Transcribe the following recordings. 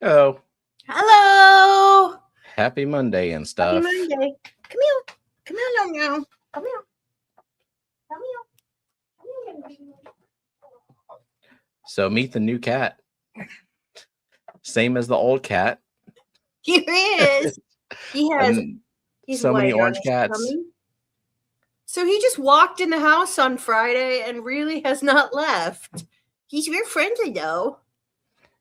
Oh, Hello. happy Monday and Happy stuff. Monday. Come here. Come here, meow. Come here. Come here. Come here. So meet the new cat. Same as the old cat. Here he is. He has. And He's so many white on orange his cats. tummy. So he just walked in the house on Friday and really has not left. He's very friendly though.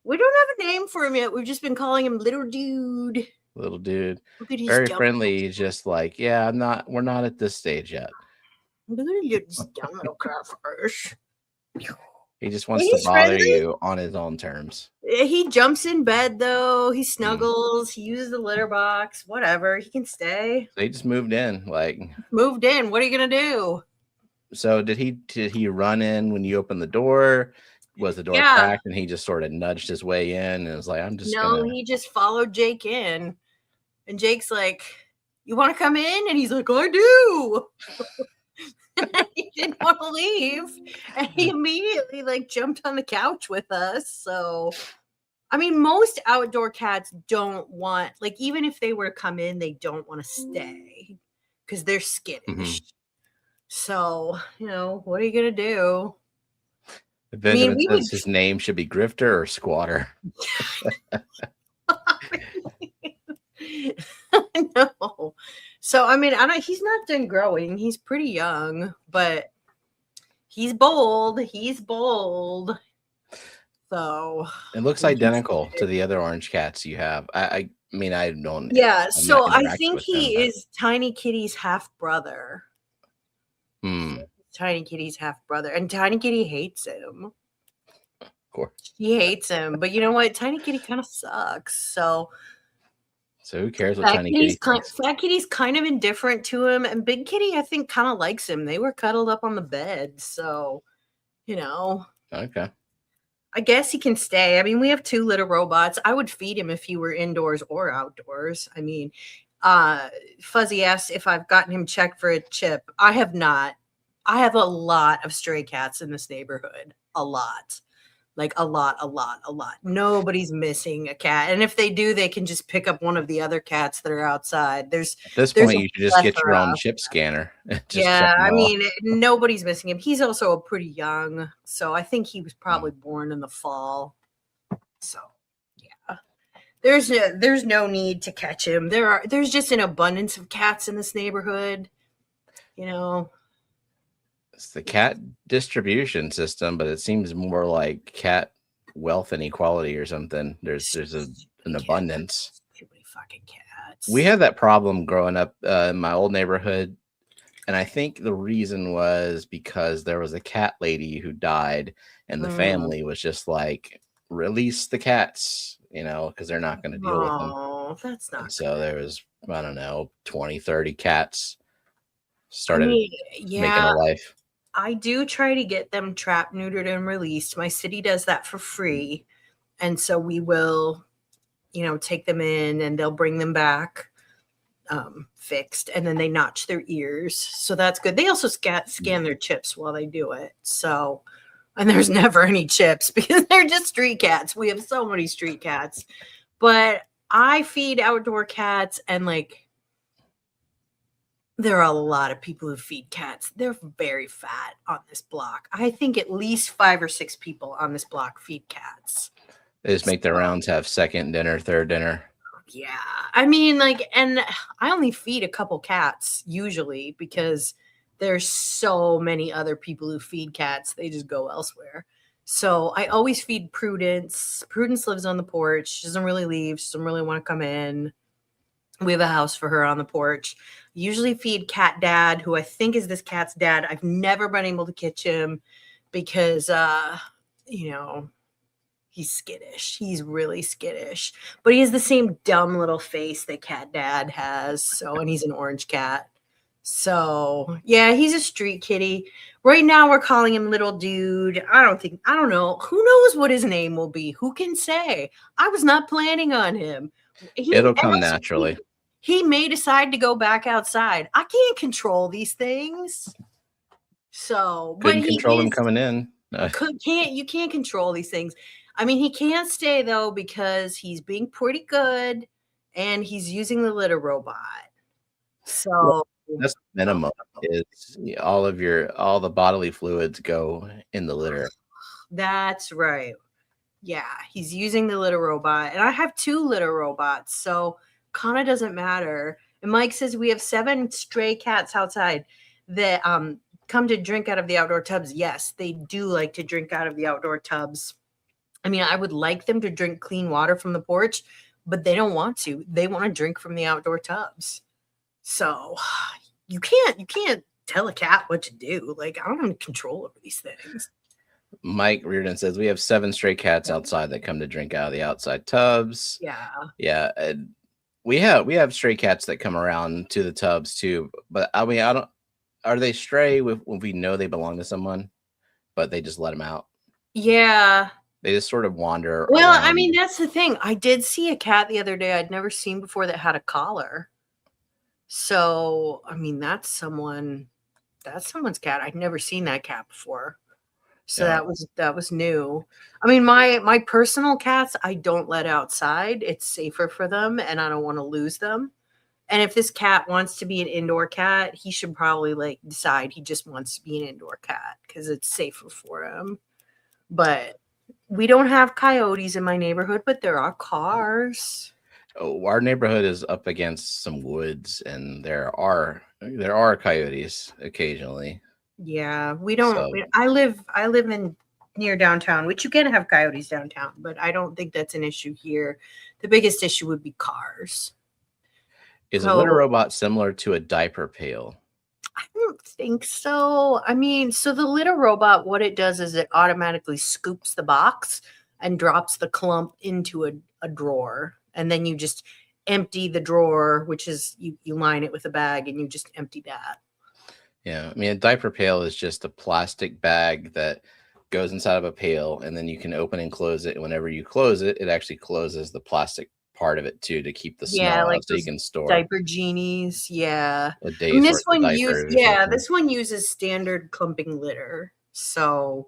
We don't have a name for him yet. We've just been calling him Little Dude. Little dude. Look at his Very dumb friendly. He's just like, yeah, we're not at this stage yet. Look at his dumb little catfish. He just wants He's to bother friendly. you on his own terms. He jumps in bed though. He snuggles. He uses the litter box. Whatever. He can stay. So he just moved in. Moved in. What are you gonna do? So did he run in when you opened the door? Was the door cracked and he just sort of nudged his way in and was like, I'm just gonna... he just followed Jake in. And Jake's like, you want to come in? And he's like, I do. He didn't want to leave. And he immediately jumped on the couch with us. So I mean, most outdoor cats don't want, even if they were to come in, they don't want to stay because they're skittish. Mm-hmm. So, what are you going to do? Benjamin says his name should be Grifter or Squatter. No. So, I mean, he's not done growing. He's pretty young, but he's bold. So it looks identical to the other orange cats you have. I mean, I don't. Yeah. So I think he is Tiny Kitty's half brother. Tiny Kitty's half brother, and Tiny Kitty hates him. Of course, he hates him. But you know what? Tiny Kitty kind of sucks. So who cares what Tiny Kitty thinks? Fat Kitty's kind of indifferent to him, and Big Kitty, I think, kind of likes him. They were cuddled up on the bed, so Okay. I guess he can stay. I mean, we have 2 little robots. I would feed him if he were indoors or outdoors. I mean, Fuzzy asked if I've gotten him checked for a chip. I have not. I have a lot of stray cats in this neighborhood. A lot. A lot. Nobody's missing a cat. And if they do, they can just pick up one of the other cats that are outside. At this point, you should just get your own chip scanner. Yeah, I mean, nobody's missing him. He's also pretty young. So I think he was probably born in the fall. So, yeah. There's no need to catch him. There's just an abundance of cats in this neighborhood. It's the cat distribution system, but it seems more like cat wealth inequality or something. There's an abundance. Too many fucking cats. We had that problem growing up in my old neighborhood, and I think the reason was because there was a cat lady who died, and the family was just like, release the cats, because they're not going to deal with them. Oh, that's not. So there was, I don't know, 20, 30 cats started making a life. I do try to get them trapped, neutered, and released. My city does that for free. And so we will, take them in and they'll bring them back fixed. And then they notch their ears. So that's good. They also scan their chips while they do it. So, and there's never any chips because they're just street cats. We have so many street cats. But I feed outdoor cats and there are a lot of people who feed cats. They're very fat on this block. I think at least 5 or 6 people on this block feed cats. They just make their rounds, have second dinner, third dinner. Yeah. I mean, and I only feed a couple cats usually because there's so many other people who feed cats. They just go elsewhere. So I always feed Prudence. Prudence lives on the porch. She doesn't really leave. She doesn't really want to come in. We have a house for her on the porch. Usually feed Cat Dad, who I think is this cat's dad. I've never been able to catch him because, he's skittish. He's really skittish. But he has the same dumb little face that Cat Dad has. So, and he's an orange cat. So, yeah, he's a street kitty. Right now we're calling him Little Dude. I don't know. Who knows what his name will be? Who can say? I was not planning on him. It'll come naturally. He may decide to go back outside. I can't control these things. So, couldn't control him coming in. You can't control these things. I mean, he can't stay though because he's being pretty good and he's using the litter robot. Well, So that's minimum is all the bodily fluids go in the litter. that's right. Yeah, he's using the litter robot. And I have 2 litter robots, so kind of doesn't matter. And Mike says we have 7 stray cats outside that come to drink out of the outdoor tubs. Yes, they do like to drink out of the outdoor tubs. I mean, I would like them to drink clean water from the porch, but they don't want to. They want to drink from the outdoor tubs. So you can't tell a cat what to do. Like, I don't have control over these things. Mike Reardon says we have 7 stray cats outside that come to drink out of the outside tubs. Yeah. We have stray cats that come around to the tubs too. But I mean, I don't. Are they stray when we know they belong to someone, but they just let them out? Yeah. They just sort of wander. Well, around. I mean, that's the thing. I did see a cat the other day I'd never seen before that had a collar. So, I mean, that's someone's cat. I'd never seen that cat before. So Yeah. that was new. I mean, my personal cats, I don't let outside. It's safer for them and I don't want to lose them. And if this cat wants to be an indoor cat, he should probably like decide he just wants to be an indoor cat because it's safer for him. But we don't have coyotes in my neighborhood, but there are cars. Oh, our neighborhood is up against some woods, and there are coyotes occasionally. Yeah, we don't. So- I live in near downtown, which you can have coyotes downtown, but I don't think that's an issue here. The biggest issue would be cars. Is a litter robot similar to a diaper pail? I don't think so. I mean, so the litter robot, what it does is it automatically scoops the box and drops the clump into a drawer. And then you just empty the drawer, which is you line it with a bag and you just empty that. Yeah. I mean, a diaper pail is just a plastic bag that goes inside of a pail, and then you can open and close it. And whenever you close it, it actually closes the plastic part of it too to keep the smell out, so you can store diaper genies. Yeah. a day's this worth one of diapers. this one uses standard clumping litter. So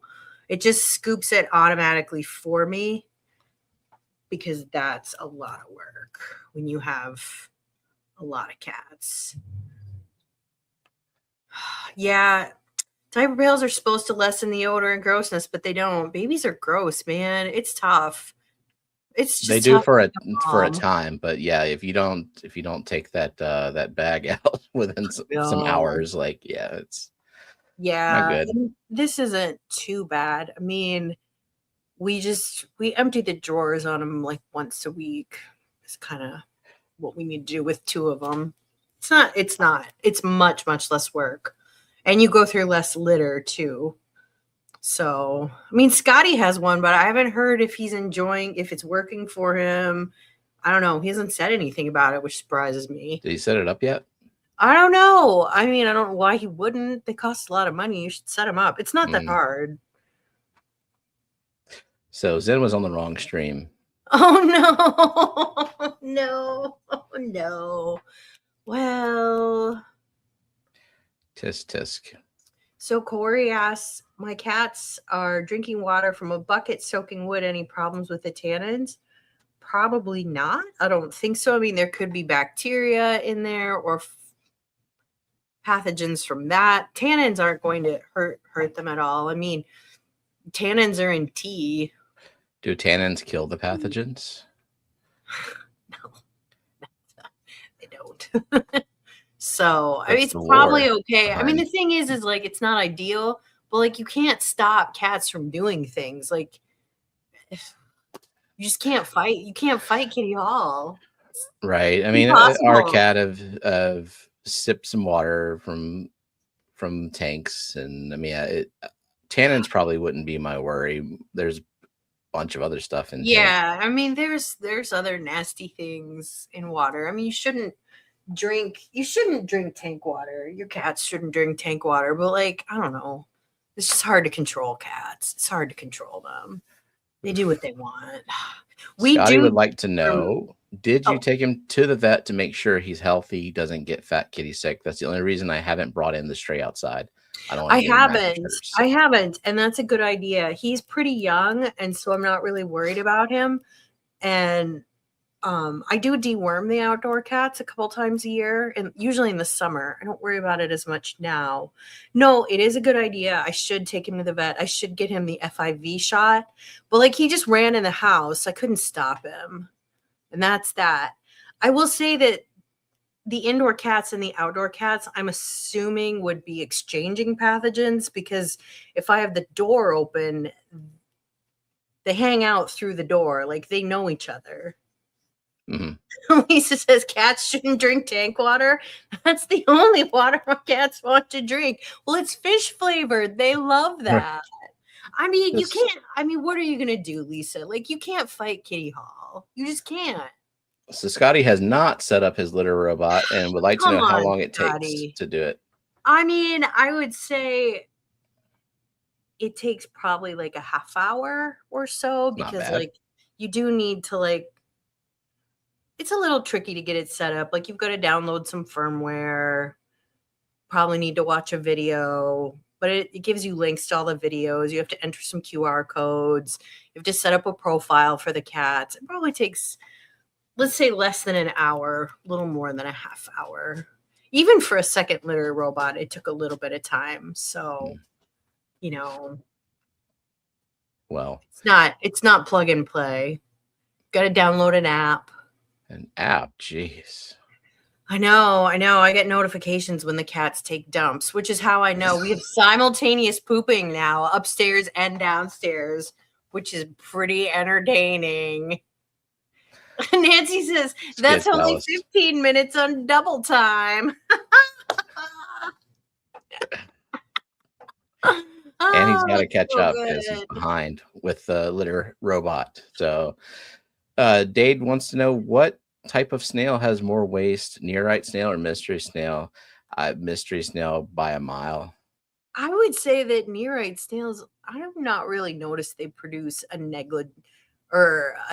it just scoops it automatically for me because that's a lot of work when you have a lot of cats. Yeah. Diaper pails are supposed to lessen the odor and grossness, but they don't. Babies are gross, man. It's tough. It's just they do for a time, but yeah, if you don't take that bag out within some hours, like it's not good. This isn't too bad. I mean, we empty the drawers on them like once a week. It's kind of what we need to do with 2 of them. It's much less work, and you go through less litter too. So, I mean, Scotty has one, but I haven't heard if it's working for him. I don't know. He hasn't said anything about it, which surprises me. Did he set it up yet? I don't know. I mean, I don't know why he wouldn't. They cost a lot of money. You should set them up. It's not that hard. So Zen was on the wrong stream. Oh, no. No. Oh, no. Well. Tisk. So Corey asks, my cats are drinking water from a bucket soaking wood. Any problems with the tannins? Probably not. I don't think so. I mean, there could be bacteria in there or pathogens from that. Tannins aren't going to hurt them at all. I mean, tannins are in tea. Do tannins kill the pathogens? No, they don't. So I mean, it's probably okay. I mean, the thing is like it's not ideal, but like you can't stop cats from doing things. Like you just can't fight. You can't fight Kitty Hall. Right. I mean, our cat have sipped some water from tanks, and I mean, tannins probably wouldn't be my worry. There's a bunch of other stuff in. Yeah, I mean, there's other nasty things in water. I mean, you shouldn't drink tank water. Your cats shouldn't drink tank water, but like, I don't know. It's just hard to control cats. It's hard to control them. They do what they want. Scotty would like to know, did you take him to the vet to make sure he's healthy, doesn't get fat kitty sick? That's the only reason I haven't brought in the stray outside. I don't want to give him mac and cheddars. I haven't, and that's a good idea. He's pretty young, and so I'm not really worried about him. And I do deworm the outdoor cats a couple times a year, and usually in the summer. I don't worry about it as much now. No, it is a good idea. I should take him to the vet. I should get him the FIV shot. But like, he just ran in the house. I couldn't stop him. And that's that. I will say that the indoor cats and the outdoor cats, I'm assuming, would be exchanging pathogens, because if I have the door open, they hang out through the door. Like, they know each other. Mm-hmm. Lisa says cats shouldn't drink tank water. That's the only water my cats want to drink. Well, it's fish flavored. They love that. I mean, you can't. I mean, what are you going to do, Lisa? Like, you can't fight Kitty Hall. You just can't. So Scotty has not set up his litter robot and would like to know how long it takes to do it. I mean, I would say it takes probably like a half hour or so, because like you do need to like, it's a little tricky to get it set up. Like, you've got to download some firmware, probably need to watch a video, but it gives you links to all the videos. You have to enter some QR codes. You have to set up a profile for the cats. It probably takes, let's say, less than an hour, a little more than a half hour. Even for a second litter robot, it took a little bit of time. So, you know, well, it's not plug and play. Got to download an app. An app, jeez. I know. I get notifications when the cats take dumps, which is how I know. We have simultaneous pooping now, upstairs and downstairs, which is pretty entertaining. Nancy says, that's only 15 minutes on double time. And he's got to catch up because he's behind with the litter robot. So Dade wants to know, what type of snail has more waste, nearite snail or mystery snail? Mystery snail by a mile. I would say that nearite snails, I have not really noticed they produce a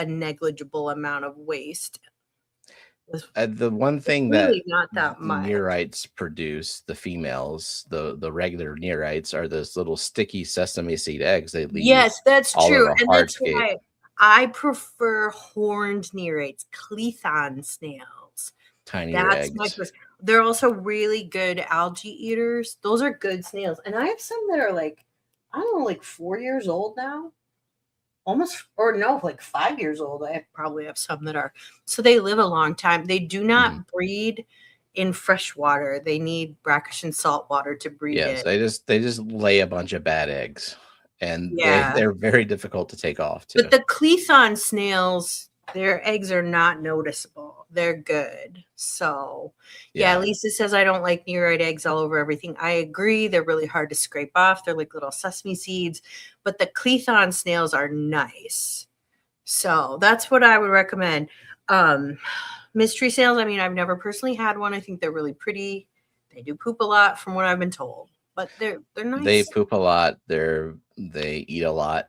negligible amount of waste. The one thing really that not that much nearites produce, the females, the regular nearites, are those little sticky sesame seed eggs they leave. Yes, that's true. And that's hardscape. why I prefer horned nearites, Clethon snails. Tiny That's eggs. They're also really good algae eaters. Those are good snails. And I have some that are like, I don't know, like 4 years old now. Almost, or no, like 5 years old. I probably have some that are. So they live a long time. They do not breed in fresh water. They need brackish and salt water to breed in. They just lay a bunch of bad eggs. And they're very difficult to take off too. But the Clethon snails, their eggs are not noticeable. They're good. So yeah, Lisa says, I don't like nearite eggs all over everything. I agree. They're really hard to scrape off. They're like little sesame seeds. But the Clethon snails are nice. So that's what I would recommend. Mystery snails, I mean, I've never personally had one. I think they're really pretty. They do poop a lot from what I've been told. But they're nice. They poop a lot. They eat a lot.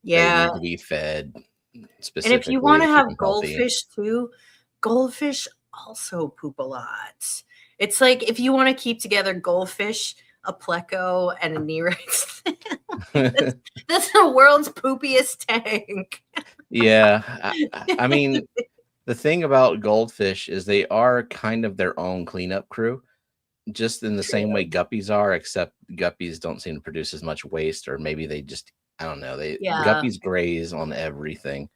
Yeah. They need to be fed. And if you want to have goldfish too, goldfish also poop a lot. It's like, if you want to keep together goldfish, a pleco, and a nearite, that's the world's poopiest tank. Yeah. I mean, the thing about goldfish is they are kind of their own cleanup crew. Just in the same way guppies are, except guppies don't seem to produce as much waste, or maybe they just, I don't know. Guppies graze on everything.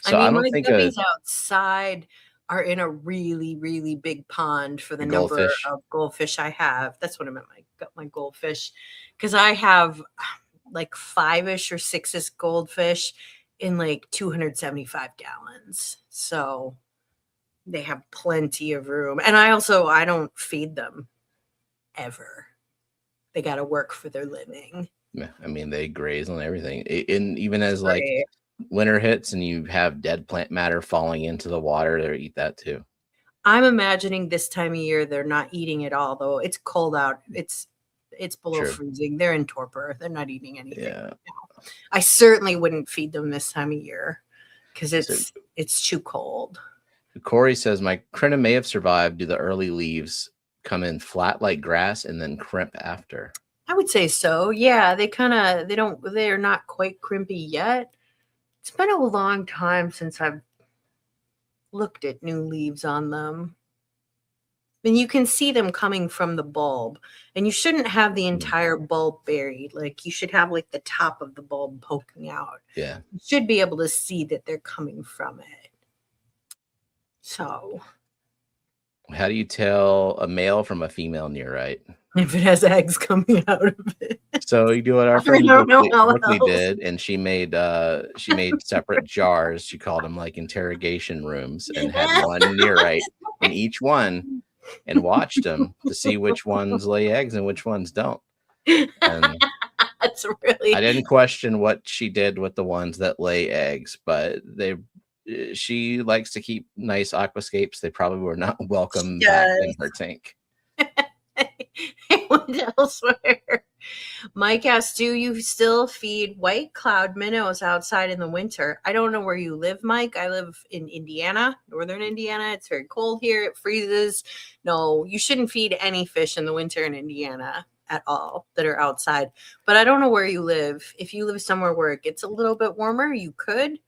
So I don't think guppies outside are in a really, really big pond for the number of goldfish I have. That's what I meant. My goldfish, because I have like 5-ish or 6-ish goldfish in like 275 gallons. So they have plenty of room. And I don't feed them ever. They got to work for their living. Yeah, I mean, they graze on everything. And even as like winter hits and you have dead plant matter falling into the water, they eat that too. I'm imagining this time of year they're not eating at all, though. It's cold out. It's below freezing. They're in torpor. They're not eating anything. Yeah. Right now. I certainly wouldn't feed them this time of year because it's too cold. Corey says, my Crenna may have survived due to the early leaves come in flat like grass and then crimp after. I would say so. Yeah, they're not quite crimpy yet. It's been a long time since I've looked at new leaves on them. And you can see them coming from the bulb. And you shouldn't have the entire bulb buried. Like you should have like the top of the bulb poking out. Yeah. You should be able to see that they're coming from it. So how do you tell a male from a female nearite? If it has eggs coming out of it. So you do what our friend Brooklyn did, and she made separate jars. She called them like interrogation rooms, and had one nearite in each one, and watched them to see which ones lay eggs and which ones don't. And that's really. I didn't question what she did with the ones that lay eggs, but she likes to keep nice aquascapes. They probably were not welcome back in her tank. It went elsewhere. Mike asks, do you still feed white cloud minnows outside in the winter? I don't know where you live, Mike. I live in Indiana, northern Indiana. It's very cold here. It freezes. No, you shouldn't feed any fish in the winter in Indiana at all that are outside. But I don't know where you live. If you live somewhere where it gets a little bit warmer, you could.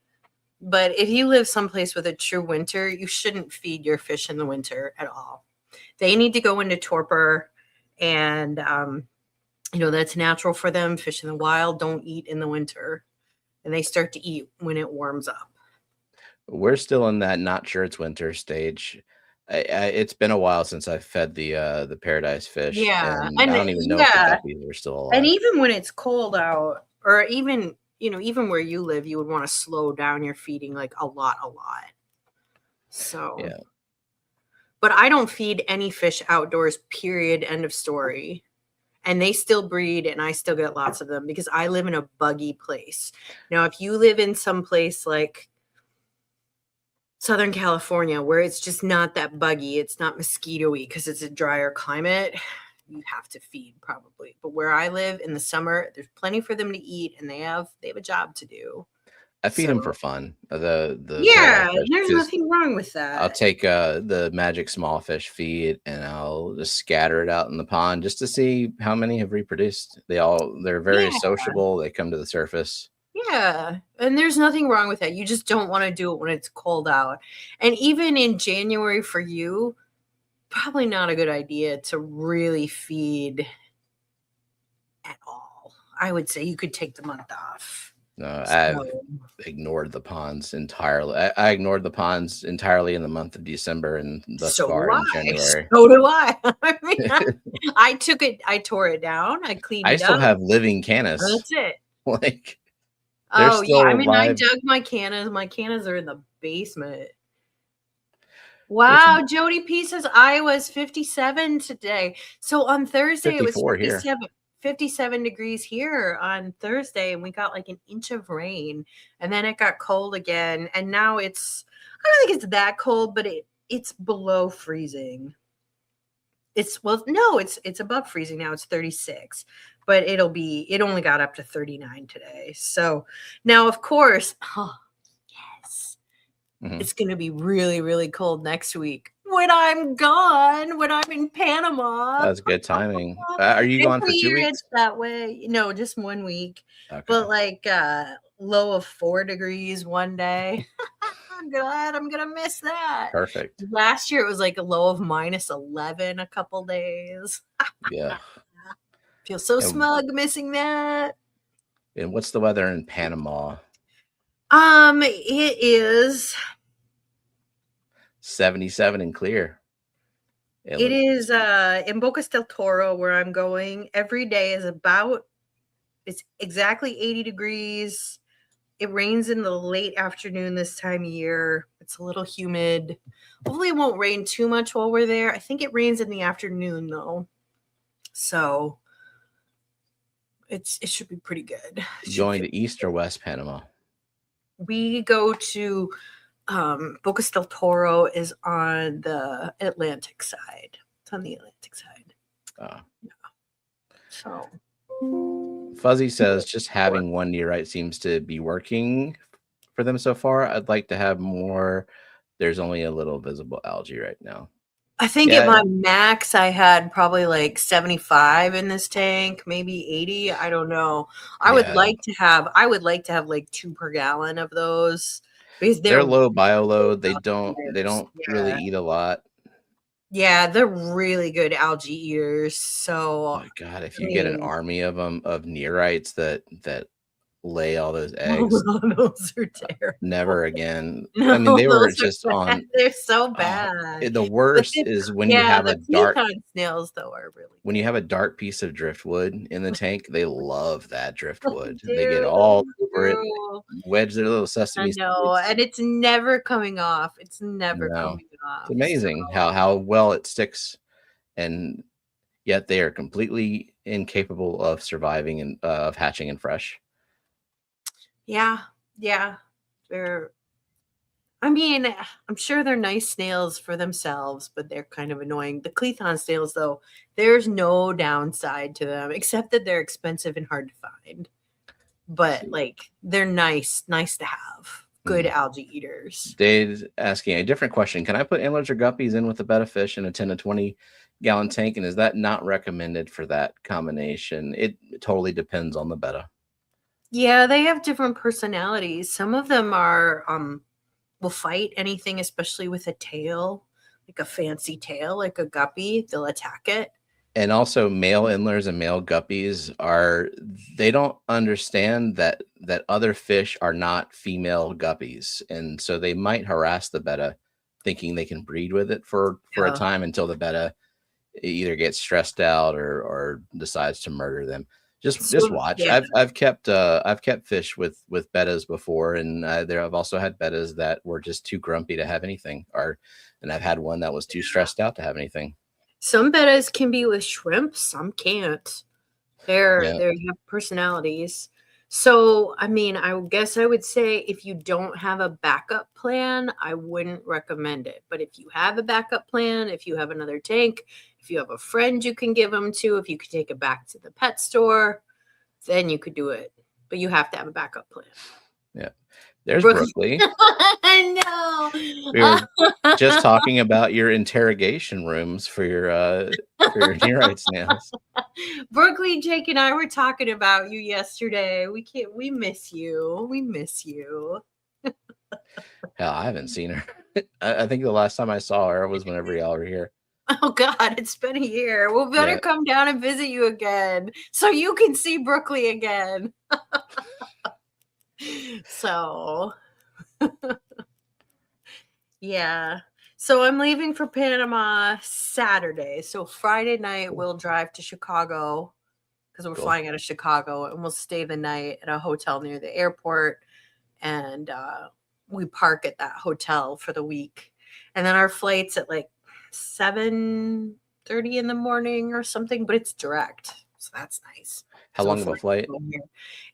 But if you live someplace with a true winter, you shouldn't feed your fish in the winter at all. They need to go into torpor, and that's natural for them. Fish in the wild don't eat in the winter, and they start to eat when it warms up. We're still in that not sure it's winter stage. It's been a while since I fed the paradise fish. Yeah, and I don't even know if the guppies are still alive. And even when it's cold out, or even where you live, you would want to slow down your feeding like a lot. So yeah. But I don't feed any fish outdoors, period, end of story. And they still breed, and I still get lots of them because I live in a buggy place. Now, if you live in some place like Southern California where it's just not that buggy, it's not mosquito-y because it's a drier climate, you have to feed probably. But where I live in the summer, there's plenty for them to eat, and they have a job to do. I feed them for fun. There's nothing wrong with that. I'll take the magic small fish feed, and I'll just scatter it out in the pond just to see how many have reproduced. They're very sociable. They come to the surface. Yeah, and there's nothing wrong with that. You just don't want to do it when it's cold out. And even in January for you, probably not a good idea to really feed at all. I would say you could take the month off. No, I've ignored the ponds entirely. I ignored the ponds entirely in the month of December and thus far in January. So do I. I took it. I tore it down. I cleaned it up. I still have living cannas. That's it. Like, oh yeah. I mean, I dug my cannas. My cannas are in the basement. Wow, Jody P says Iowa's 57 today. So on Thursday it was 57 degrees here on Thursday, and we got like an inch of rain, and then it got cold again, and now I don't think it's that cold, but it's below freezing. It's above freezing now. It's 36, but it only got up to 39 today. So now, of course, it's going to be really, really cold next week. When I'm gone, when I'm in Panama. That's good timing. Are you gone for 2 weeks? It's that way. No, just 1 week. Okay. But like low of 4 degrees one day. I'm glad I'm going to miss that. Perfect. Last year it was like a low of -11 a couple days. Yeah. Feel so smug missing that. And what's the weather in Panama? It is 77 and clear. It is in Bocas del Toro where I'm going. Every day is it's exactly 80 degrees. It rains in the late afternoon this time of year. It's a little humid. Hopefully it won't rain too much while we're there. I think it rains in the afternoon though. So it should be pretty good. Going to East or West Panama? We go to Bocas del Toro is on the Atlantic side. It's on the Atlantic side. Yeah. So Fuzzy says just having one nearite seems to be working for them so far. I'd like to have more. There's only a little visible algae right now. I think at Yeah, my max, I had probably like 75 in this tank, maybe 80. I don't know. yeah. I would like to have like 2 per gallon of those because They're they're low really bioload. They algae. don't really eat a lot. Yeah, they're really good algae eaters. So, But God, if I you get an mean, army of them of neorites that lay all those eggs, oh, those are terrible. never again. I mean, No, they were those just are bad. on. They're so Oh, bad. the But worst is the Python snails though are really when you have a dark piece of driftwood in the tank. They love that good. driftwood. They get Dude, all they over it, do. wedge their little I sesame know, seeds. and it's never coming off. It's never No, coming it's off. amazing So how well it sticks, and yet they are completely incapable of surviving and of hatching and fresh. yeah, yeah. They're I mean, I'm sure they're nice snails for themselves, but they're kind of annoying. The Cleathon snails, though, there's no downside to them except that they're expensive and hard to find. But See, like they're nice to have. Good hmm. algae eaters. Dave's asking a different question. Can I put antlers or guppies in with a betta fish in a 10 to 20 gallon tank? And is that not recommended for that combination? It totally depends on the betta. Yeah, they have different personalities. Some of them are will fight anything, especially with a tail, like a fancy tail, like a guppy. They'll attack it. And also male endlers and male guppies they don't understand that other fish are not female guppies. And so they might harass the betta thinking they can breed with it for a Yeah. time until the betta either gets stressed out or decides to murder them. Just So watch. yeah. I've kept fish with bettas before, and I've also had bettas that were just too grumpy to have anything, and I've had one that was too stressed out to have anything. Some bettas can be with shrimp, some can't. Yeah, They have personalities. So, I mean, I guess I would say if you don't have a backup plan, I wouldn't recommend it. But if you have a backup plan, if you have another tank, if you have a friend you can give them to, if you could take it back to the pet store, then you could do it. But you have to have a backup plan. yeah. There's Brooke, Brookley. I We were know. just talking about your interrogation rooms for your neorite snails. Brooklyn, Jake, and I were talking about you yesterday. We miss you. We miss you. Hell, I haven't seen her. I think the last time I saw her was whenever y'all were here. Oh God, it's been a year. We'll better Yeah. come down and visit you again so you can see Brooklyn again. So yeah. So I'm leaving for Panama Saturday. So Friday night we'll drive to Chicago because we're Cool. flying out of Chicago, and we'll stay the night at a hotel near the airport. And we park at that hotel for the week. And then our flight's at like 7:30 in the morning or something, but it's direct. So that's nice. How So long of a flight?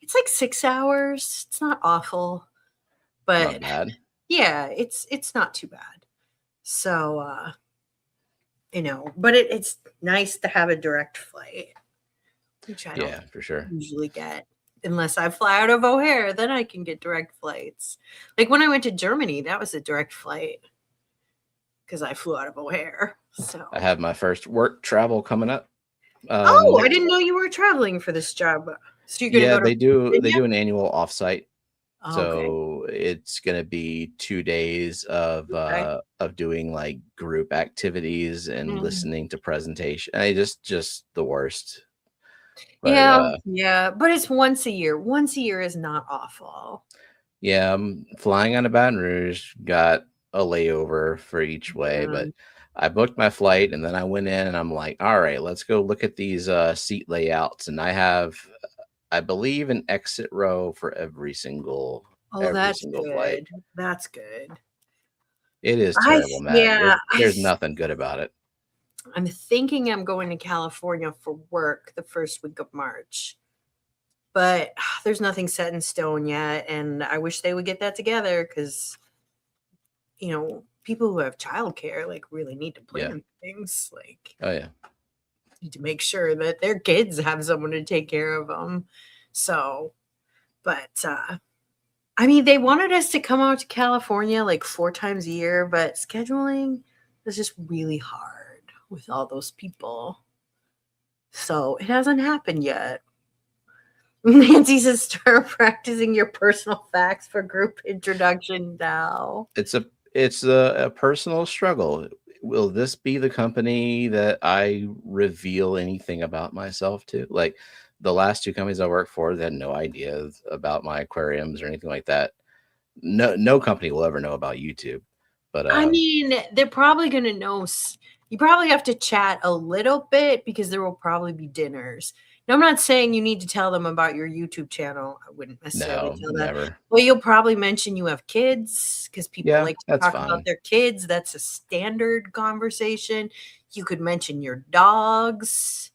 it's like 6 hours. It's not awful, Not but bad. yeah, it's not too bad. So but it's nice to have a direct flight, which I don't For sure. usually get unless I fly out of O'Hare. Then I can get direct flights. Like when I went to Germany, that was a direct flight because I flew out of O'Hare. So I have my first work travel coming up. I didn't know you were traveling for this job. So you're gonna Yeah, go to they Virginia? do an annual offsite. Oh, okay. So it's gonna be 2 days Okay. of doing like group activities and Mm. listening to presentation. I just the worst. But Yeah, but it's once a year. Once a year is not awful. yeah, I'm flying out of Baton Rouge, got a layover for each way, but Um, I booked my flight and then I went in and I'm like, all right, let's go look at these seat layouts. And I have, I believe, an exit row for oh, every that's single flight. good. That's good. It is I terrible, Matt. yeah, There's nothing good about it. I'm thinking I'm going to California for work the first week of March. But there's nothing set in stone yet, and I wish they would get that together because people who have childcare like really need to Yeah. plan things. Like Oh yeah. need to make sure that their kids have someone to take care of them. So, but I mean, they wanted us to come out to California like 4 times a year, but scheduling is just really hard. with all those people. So it hasn't happened yet. Nancy says, start practicing your personal facts for group introduction now. It's a personal struggle. Will this be the company that I reveal anything about myself to? Like the last two companies I worked for, they had no idea about my aquariums or anything like that. No company will ever know about YouTube. But I mean, they're probably going to know. You probably have to chat a little bit because there will probably be dinners. Now, I'm not saying you need to tell them about your YouTube channel. I wouldn't necessarily tell that. never. Well, you'll probably mention you have kids because people Yeah, like to that's talk fine. about their kids. That's a standard conversation. You could mention your dogs.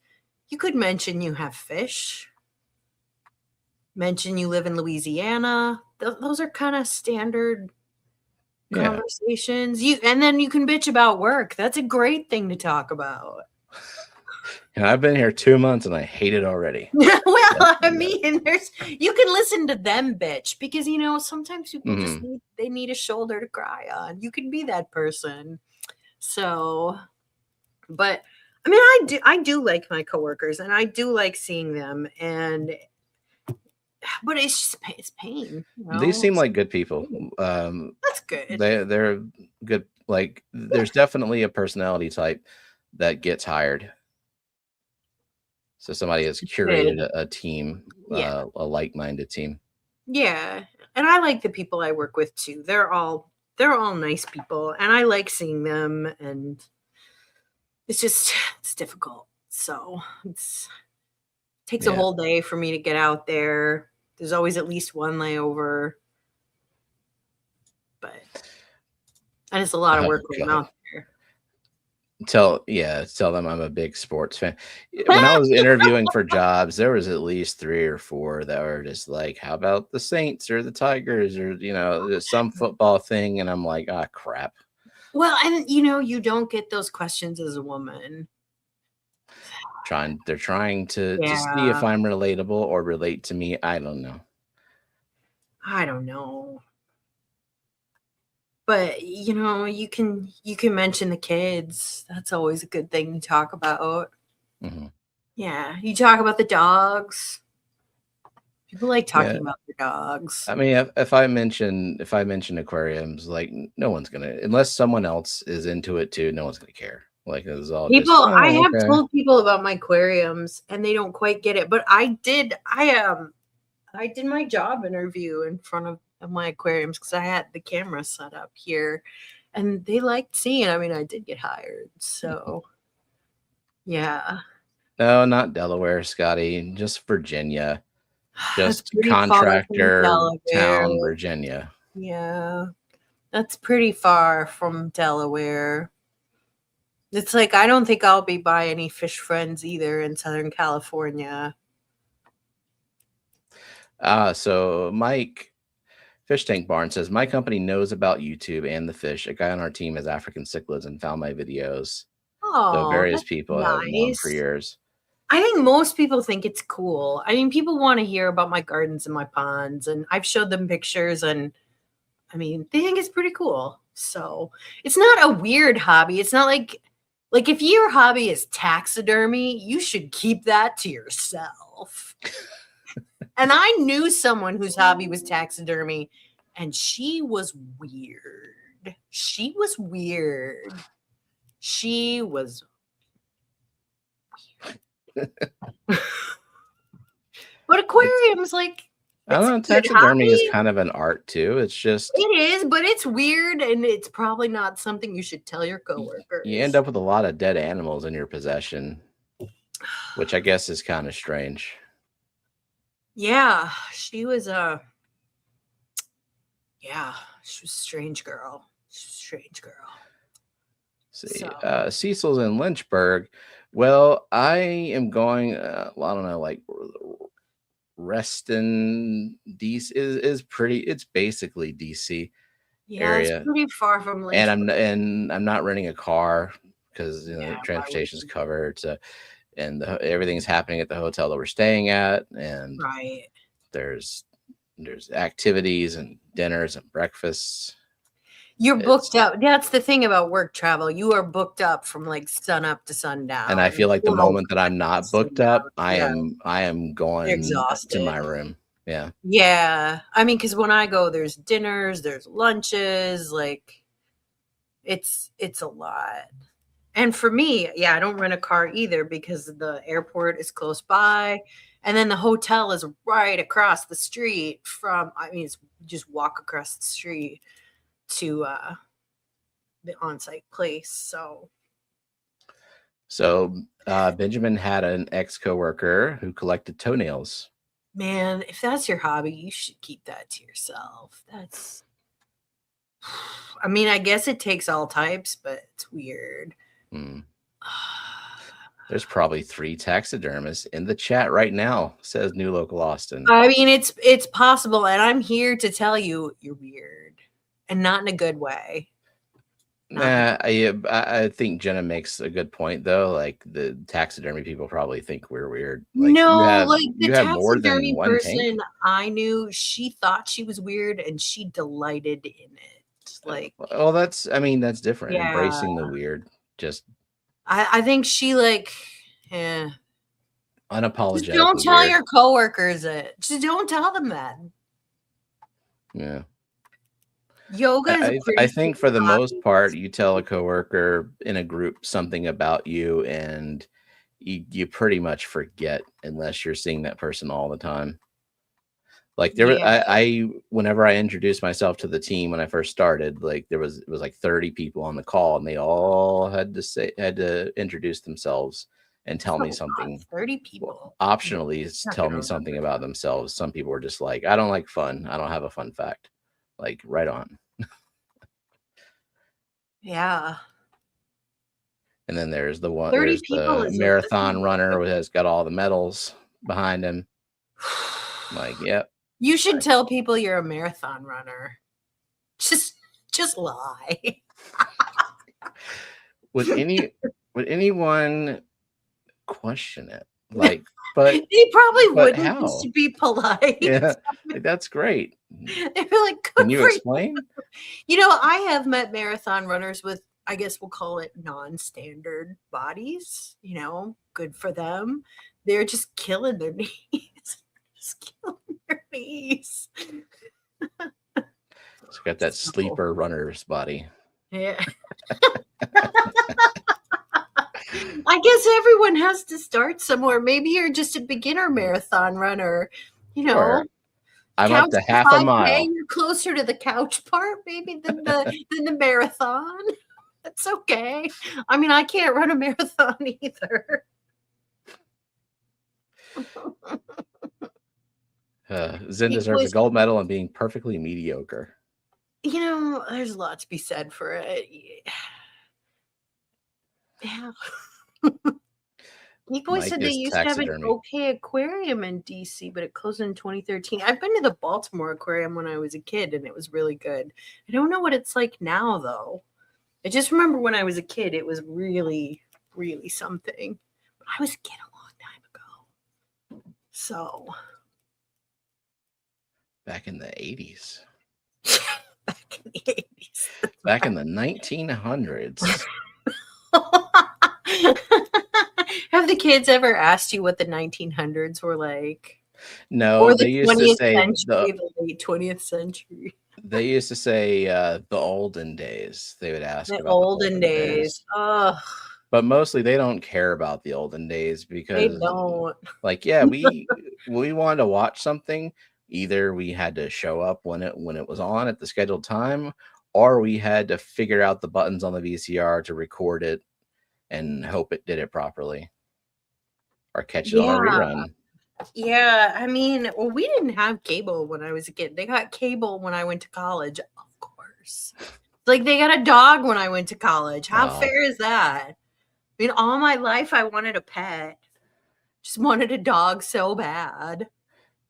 You could mention you have fish. Mention you live in Louisiana. Those are kind of standard conversations. And then you can bitch about work. That's a great thing to talk about. And I've been here 2 months and I hate it already. Well, I mean, you can listen to them bitch because sometimes people just need a shoulder to cry on. You can be that person. So, but I mean, I do like my coworkers and I do like seeing them, but it's pain. They seem like good people. That's good. They're good. Like there's definitely a personality type that gets hired. So somebody has curated a team, a like-minded team. Yeah. And I like the people I work with too. They're all nice people and I like seeing them, and it's difficult. So it takes a whole day for me to get out there. There's always at least one layover. And it's a lot of work when I'm out there. Tell them I'm a big sports fan. When I was interviewing for jobs, there was at least 3 or 4 that were just like, how about the Saints or the Tigers or, some football thing. And I'm like, ah, crap. Well, and you don't get those questions as a woman. They're trying to see if I'm relatable or relate to me. I don't know. But you can mention the kids. That's always a good thing to talk about. Mm-hmm. Yeah, you talk about the dogs. People like talking about their dogs. I mean, if I mention aquariums, like no one's gonna, unless someone else is into it too. No one's gonna care. Like it's all people. I have told people about my aquariums, and they don't quite get it. But I did my job interview in front of my aquariums because I had the camera set up here, and they liked seeing. I mean, I did get hired, so yeah. No, not Delaware, Scotty. Just Virginia. Just contractor town, Virginia. Yeah, that's pretty far from Delaware. It's like I don't think I'll be by any fish friends either in Southern California. So Mike Fish Tank Barn says, my company knows about YouTube and the fish. A guy on our team has African cichlids and found my videos. So various people have known for years. I think most people think it's cool. I mean, people want to hear about my gardens and my ponds, and I've showed them pictures, and I mean, they think it's pretty cool. So it's not a weird hobby. It's not like if your hobby is taxidermy, you should keep that to yourself. And I knew someone whose hobby was taxidermy, and she was weird. But aquariums, like, I don't know, taxidermy is kind of an art too. It is, but it's weird, and it's probably not something you should tell your coworkers. You end up with a lot of dead animals in your possession, which I guess is kind of strange. Yeah, she was a strange girl. See, Cecil's in Lynchburg. Well, I am going, I don't know, like Reston, DC is pretty, it's basically DC area. It's pretty far from Lynchburg. And I'm not renting a car because transportation is covered. So, and everything's happening at the hotel that we're staying at, and there's activities and dinners and breakfasts. You're booked up. That's the thing about work travel. You are booked up from like sun up to sundown. And I feel like the moment that I'm not booked up, I Yeah. am going to Exhausted. my room. Yeah. Yeah. I mean, because when I go, there's dinners, there's lunches, like it's a lot. And for me, yeah, I don't rent a car either because the airport is close by. And then the hotel is right across the street from, I mean, it's just walk across the street to the on-site place. So Benjamin had an ex-coworker who collected toenails. Man, if that's your hobby, you should keep that to yourself. That's, I mean, I guess it takes all types, but it's weird. There's probably 3 taxidermists in the chat right now, says New Local Austin. I mean, it's possible, and I'm here to tell you you're weird, and not in a good way. Nah, I think Jenna makes a good point though. Like the taxidermy people probably think we're weird. Like, no, like the you have more than taxidermy one person tank? I knew, she thought she was weird, and she delighted in it. Like, well, that's different. Yeah. Embracing the weird, just I think she like, yeah. unapologetically. Just don't tell weird. your coworkers it. Just don't tell them that. Yeah. Yoga is I think for the most part, you tell a coworker in a group something about you, and you pretty much forget unless you're seeing that person all the time. Like there, I whenever I introduced myself to the team when I first started, like it was like 30 people on the call, and they all had to introduce themselves and tell me something. 30 people. Well, optionally, tell me something about themselves. Some people were just like, I don't like fun. I don't have a fun fact. Like, right on. Yeah. And then there's the one, 30 there's people the is marathon runner who has got all the medals behind him. Like, yep. You should tell people you're a marathon runner. Just lie. Would anyone question it? Like, but they probably wouldn't, how? just to be polite. Yeah, like, that's great. They'd be like, can you explain? You know, I have met marathon runners with, I guess we'll call it non-standard bodies. You know, good for them. They're just killing their knees. Just killing their knees. It's got that sleeper runner's body. Yeah. I guess everyone has to start somewhere. Maybe you're just a beginner marathon runner. You know, sure. I'm up to half a mile. You're closer to the couch part, maybe, than the marathon. That's okay. I mean, I can't run a marathon either. Zen deserves a gold medal and being perfectly mediocre. You know, there's a lot to be said for it. Yeah. You boys said they used to have an okay aquarium in DC, but it closed in 2013. I've been to the Baltimore Aquarium when I was a kid, and it was really good. I don't know what it's like now, though. I just remember when I was a kid, it was really, really something. But I was a kid a long time ago. So. Back in the 80s. Back in the 80s. Back in the 1900s. Have the kids ever asked you what the 1900s were like? No, or the they used to say the late 20th century. They used to say the olden days. They would ask the about olden days. Oh, but mostly they don't care about the olden days because they don't. Like, yeah, we wanted to watch something. Either we had to show up when it was on at the scheduled time, or we had to figure out the buttons on the VCR to record it and hope it did it properly, or catch it on a rerun. Yeah, I mean, well, we didn't have cable when I was a kid. They got cable when I went to college, of course. Like, they got a dog when I went to college. How fair is that? I mean, all my life I wanted a pet. Just wanted a dog so bad.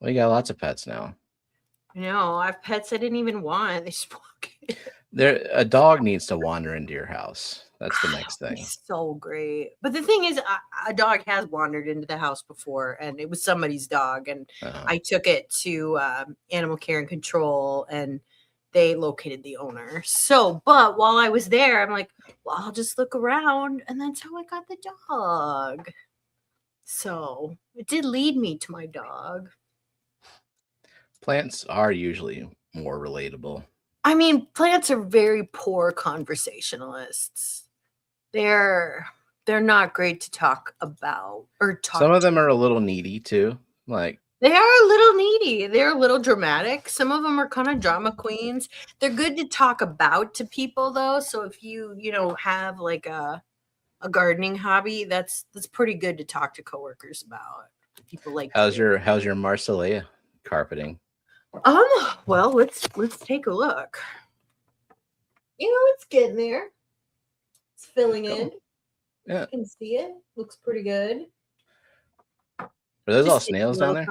Well, you got lots of pets now. No, I have pets I didn't even want. They just walk in. A dog needs to wander into your house. That's the next thing. So great. But the thing is, a dog has wandered into the house before, and it was somebody's dog. And I took it to animal care and control, and they located the owner. So, but while I was there, I'm like, well, I'll just look around. And that's how I got the dog. So it did lead me to my dog. Plants are usually more relatable. I mean, plants are very poor conversationalists. They're not great to talk about or talk. Some of them are a little needy too. Like they are a little needy. They're a little dramatic. Some of them are kind of drama queens. They're good to talk about to people though. So if you have like a gardening hobby, that's pretty good to talk to coworkers about. People like how's your Marsilea carpeting? Well, let's take a look. It's getting there. It's filling in. Yeah. You can see it. Looks pretty good. Are those all snails down there?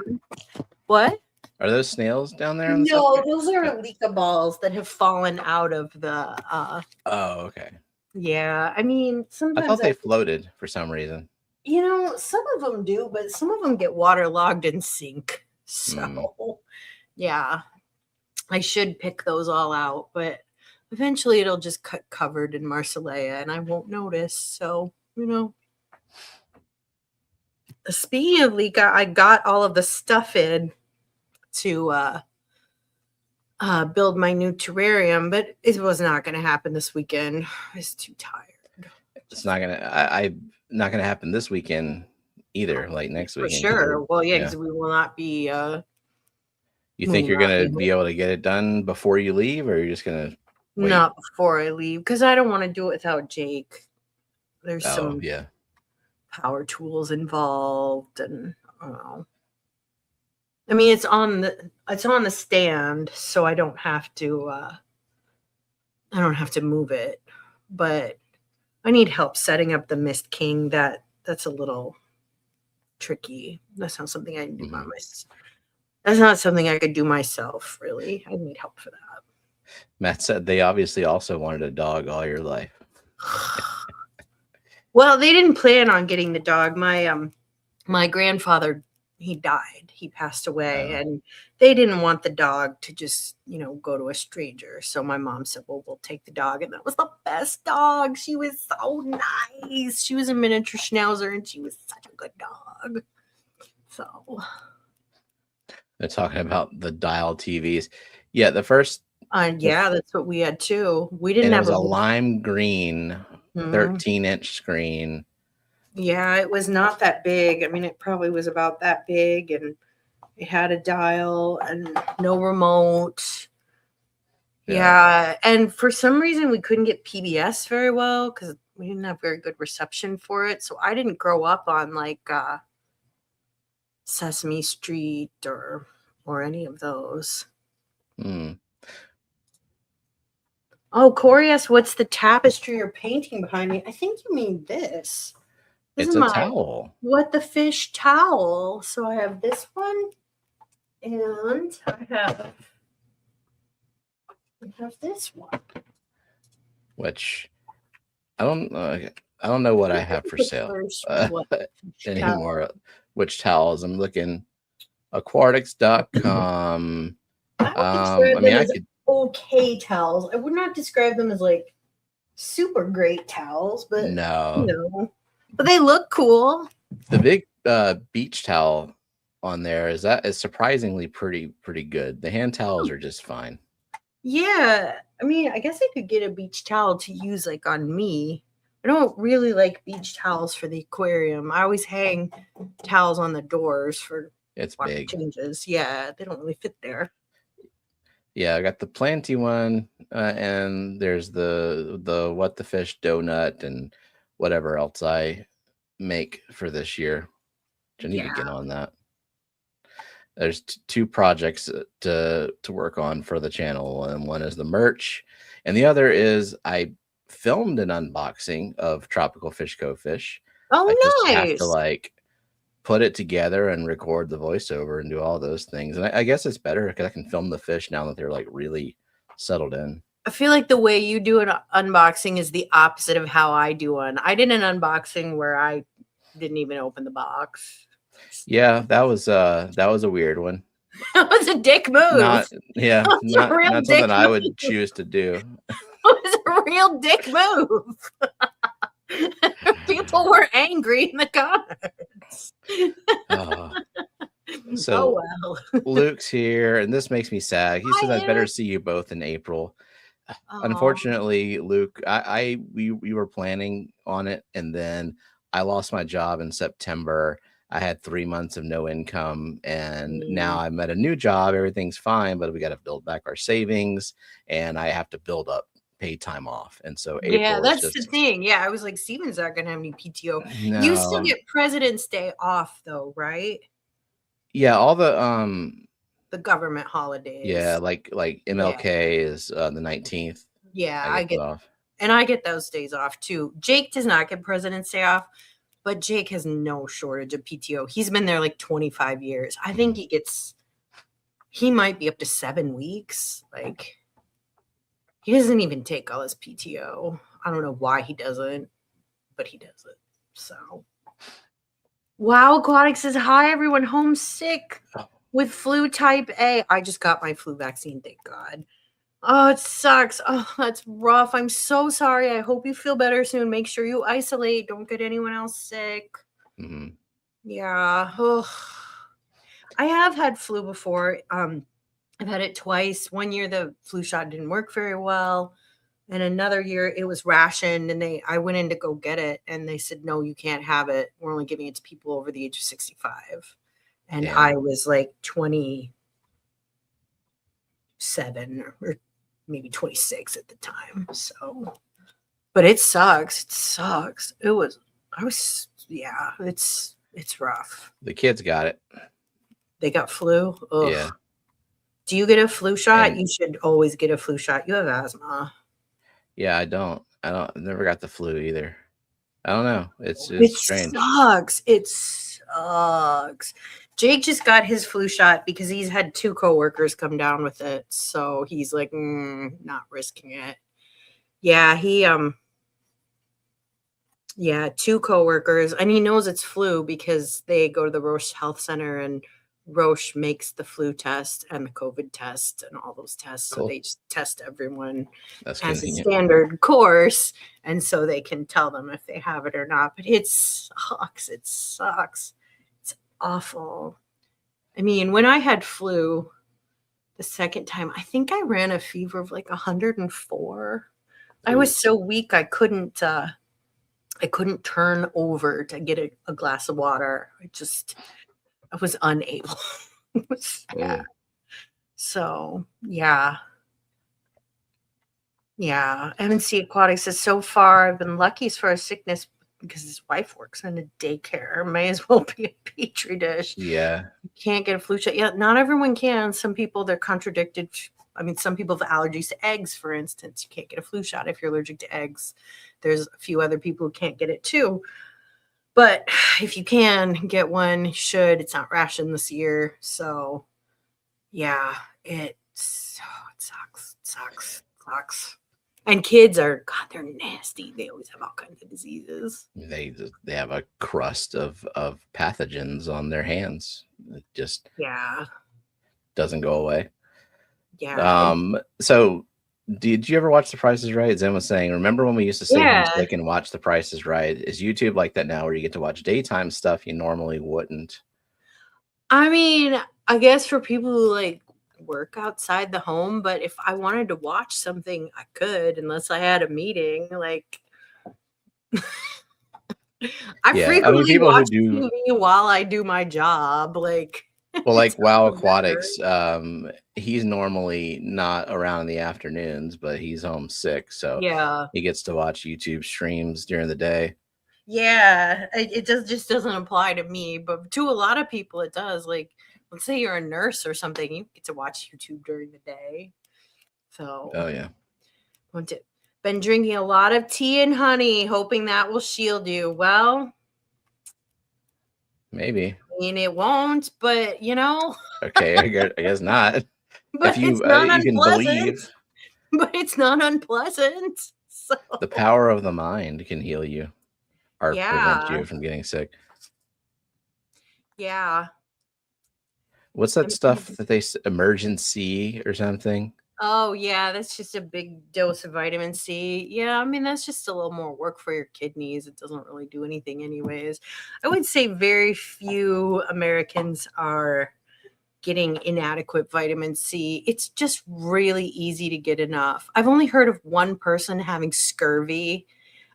What? Are those snails down there? No, those are Alika balls that have fallen out of the Oh, okay. Yeah, I mean, sometimes I thought they floated for some reason. Some of them do, but some of them get waterlogged and sink. So, yeah, I should pick those all out, but eventually it'll just cut covered in Marsilea and I won't notice. So, speaking of Lika, I got all of the stuff in to build my new terrarium, but it was not going to happen this weekend. I was too tired. It's not gonna. I'm not gonna happen this weekend either. Like next weekend. For sure. Well, yeah, because we will not be. You think you're gonna be able to get it done before you leave, or you're just gonna wait? Not before I leave, because I don't want to do it without Jake. There's some power tools involved, and I don't know. I mean, it's on the stand, so I don't have to. I don't have to move it, but I need help setting up the Mist King. That's a little tricky. That's not something I can do by myself. That's not something I could do myself, really. I need help for that. Matt said they obviously also wanted a dog all your life. Well, they didn't plan on getting the dog. My grandfather, he died. He passed away, and they didn't want the dog to just, go to a stranger. So my mom said, well, we'll take the dog. And that was the best dog. She was so nice. She was a miniature schnauzer, and she was such a good dog. So... They're talking about the dial TVs. Yeah, the first. That's what we had too. We didn't have a lime green 13-inch screen. Yeah, it was not that big. I mean, it probably was about that big, and it had a dial and no remote. Yeah, and for some reason we couldn't get PBS very well because we didn't have very good reception for it. So I didn't grow up on like Sesame Street or any of those. Oh, Corey asked, what's the tapestry or painting behind me? I think you mean this. It's a towel. What the Fish towel. So I have this one, and I have this one. Which I don't know what I have for sale anymore. Which towels? I'm looking aquatics.com. I could okay towels. I would not describe them as like super great towels, but but they look cool. The big beach towel on there is surprisingly pretty good. The hand towels are just fine. Yeah, I mean, I guess I could get a beach towel to use like on me. I don't really like beach towels for the aquarium. I always hang towels on the doors for big changes. Yeah, they don't really fit there. Yeah, I got the planty one, and there's the What the Fish donut and whatever else I make for this year. I need to get on that. There's two projects to work on for the channel, and one is the merch, and the other is I filmed an unboxing of Tropical Fish Co. Fish. Oh, I just nice. have to put it together and record the voiceover and do all those things. And I guess it's better because I can film the fish now that they're really settled in. I feel like the way you do an unboxing is the opposite of how I do one. I did an unboxing where I didn't even open the box. Yeah, that was a weird one. That was a dick move. Not That was a real not dick something I move. would choose to do. It was a real dick move. People were angry in the comments. Oh. Oh So well. Luke's here, and this makes me sad. He says, Hi, "I'd better Luke. see you both in April." Oh, Unfortunately, Luke, we were planning on it, and then I lost my job in September. I had 3 months of no income, and now I'm at a new job. Everything's fine, but we got to build back our savings, and I have to build up paid time off. And so yeah, April is that's the just thing. Yeah, I was like, Steven's not gonna have any PTO. You still no, get President's Day off though, right? yeah, all the The government holidays. yeah, like Yeah. MLK is the 19th. Yeah, I get off. and I get those days off too. Jake does not get President's Day off, but Jake has no shortage of PTO. He's been there like 25 years. I think he might be up to 7 weeks. Like, he doesn't even take all his PTO. I don't know why he doesn't, but he does it. So, wow, Aquatic says, hi, everyone, homesick with flu type A. I just got my flu vaccine, thank God. Oh, it sucks. Oh, that's rough. I'm so sorry. I hope you feel better soon. Make sure you isolate. Don't get anyone else sick. Mm-hmm. Yeah. Oh. I have had flu before. I've had it twice. One year the flu shot didn't work very well. And another year it was rationed, and I went in to go get it, and they said, no, you can't have it. We're only giving it to people over the age of 65. And Damn. I was like 27 or maybe 26 at the time. So, but it sucks. It sucks. It's rough. The kids got it. They got flu. Ugh. Yeah. Do you get a flu shot? And you should always get a flu shot. You have asthma. yeah, I never got the flu either. I don't know. It's strange. It sucks. Jake just got his flu shot because he's had 2 coworkers come down with it. So he's like, not risking it. Yeah, 2 coworkers, and he knows it's flu because they go to the Roche Health Center, and Roche makes the flu test and the COVID test and all those tests. Cool. So they just test everyone That's as convenient. a standard course, and so they can tell them if they have it or not. But it sucks. It sucks. It's awful. I mean, when I had flu the second time, I think I ran a fever of like 104. I was so weak I couldn't turn over to get a glass of water. I was unable. It was sad. So, yeah. Yeah. M&C Aquatic says, so far I've been lucky as far as sickness because his wife works in a daycare. May as well be a petri dish. Yeah. You can't get a flu shot. Yeah, not everyone can. Some people, they're contradicted. I mean, some people have allergies to eggs, for instance. You can't get a flu shot if you're allergic to eggs. There's a few other people who can't get it too. But if you can get one, you should. It's not rationed this year. So, yeah, it sucks. And kids they're nasty. They always have all kinds of diseases. They have a crust of pathogens on their hands. It just doesn't go away. Yeah. So did you ever watch The Price is Right? Zen was saying, remember when we used to stay home sick and watch The Price is Right? Is YouTube like that now where you get to watch daytime stuff you normally wouldn't? I mean, I guess for people who like work outside the home, but if I wanted to watch something, I could, unless I had a meeting. Like, frequently watch TV while I do my job. Like, well, like WoW Aquatics, he's normally not around in the afternoons, but he's home sick, so he gets to watch YouTube streams during the day. Yeah, it just doesn't apply to me, but to a lot of people it does. Like, let's say you're a nurse or something, you get to watch YouTube during the day. So, oh yeah, been drinking a lot of tea and honey, hoping that will shield you. Well, maybe. I mean, it won't, but okay, I guess not. But if you, it's not you can believe. But it's not unpleasant. So. The power of the mind can heal you or prevent you from getting sick. Yeah. What's that stuff that they emergency or something? Oh, yeah, that's just a big dose of vitamin C. Yeah, I mean, that's just a little more work for your kidneys. It doesn't really do anything anyways. I would say very few Americans are getting inadequate vitamin C. It's just really easy to get enough. I've only heard of one person having scurvy,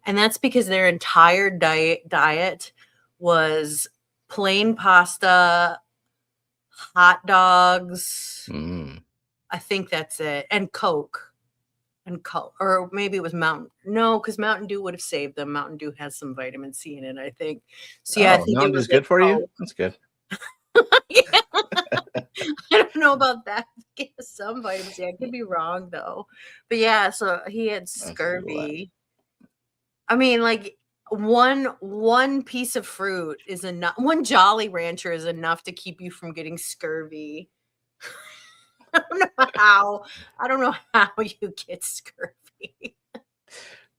and that's because their entire diet was plain pasta, hot dogs. I think that's it. And Coke. And Coke. Or maybe it was Mountain. No, because Mountain Dew would have saved them. Mountain Dew has some vitamin C in it, I think. So yeah, I Oh, think it Mountain was Dew's good for you? Coke. That's good. Yeah. I don't know about that. Get some vitamin C. I could be wrong though. But yeah, so he had scurvy. I mean, like one piece of fruit is enough. One Jolly Rancher is enough to keep you from getting scurvy. I don't know how you get scurvy.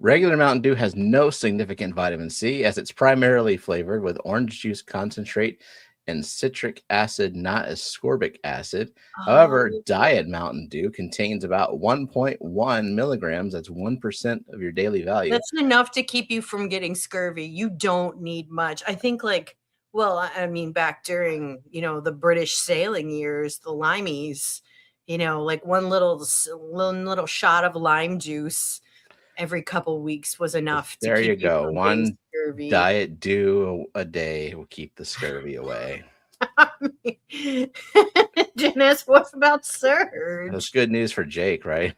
Regular Mountain Dew has no significant vitamin C as it's primarily flavored with orange juice concentrate and citric acid, not ascorbic acid. However, Diet Mountain Dew contains about 1.1 milligrams. That's 1% of your daily value. That's enough to keep you from getting scurvy. You don't need much. I think I mean, back during, the British sailing years, the limeys, like one little shot of lime juice every couple weeks was enough to There keep you go. from One getting scurvy. Diet Dew a day will keep the scurvy away. Dennis, what about Surge? That's good news for Jake, right?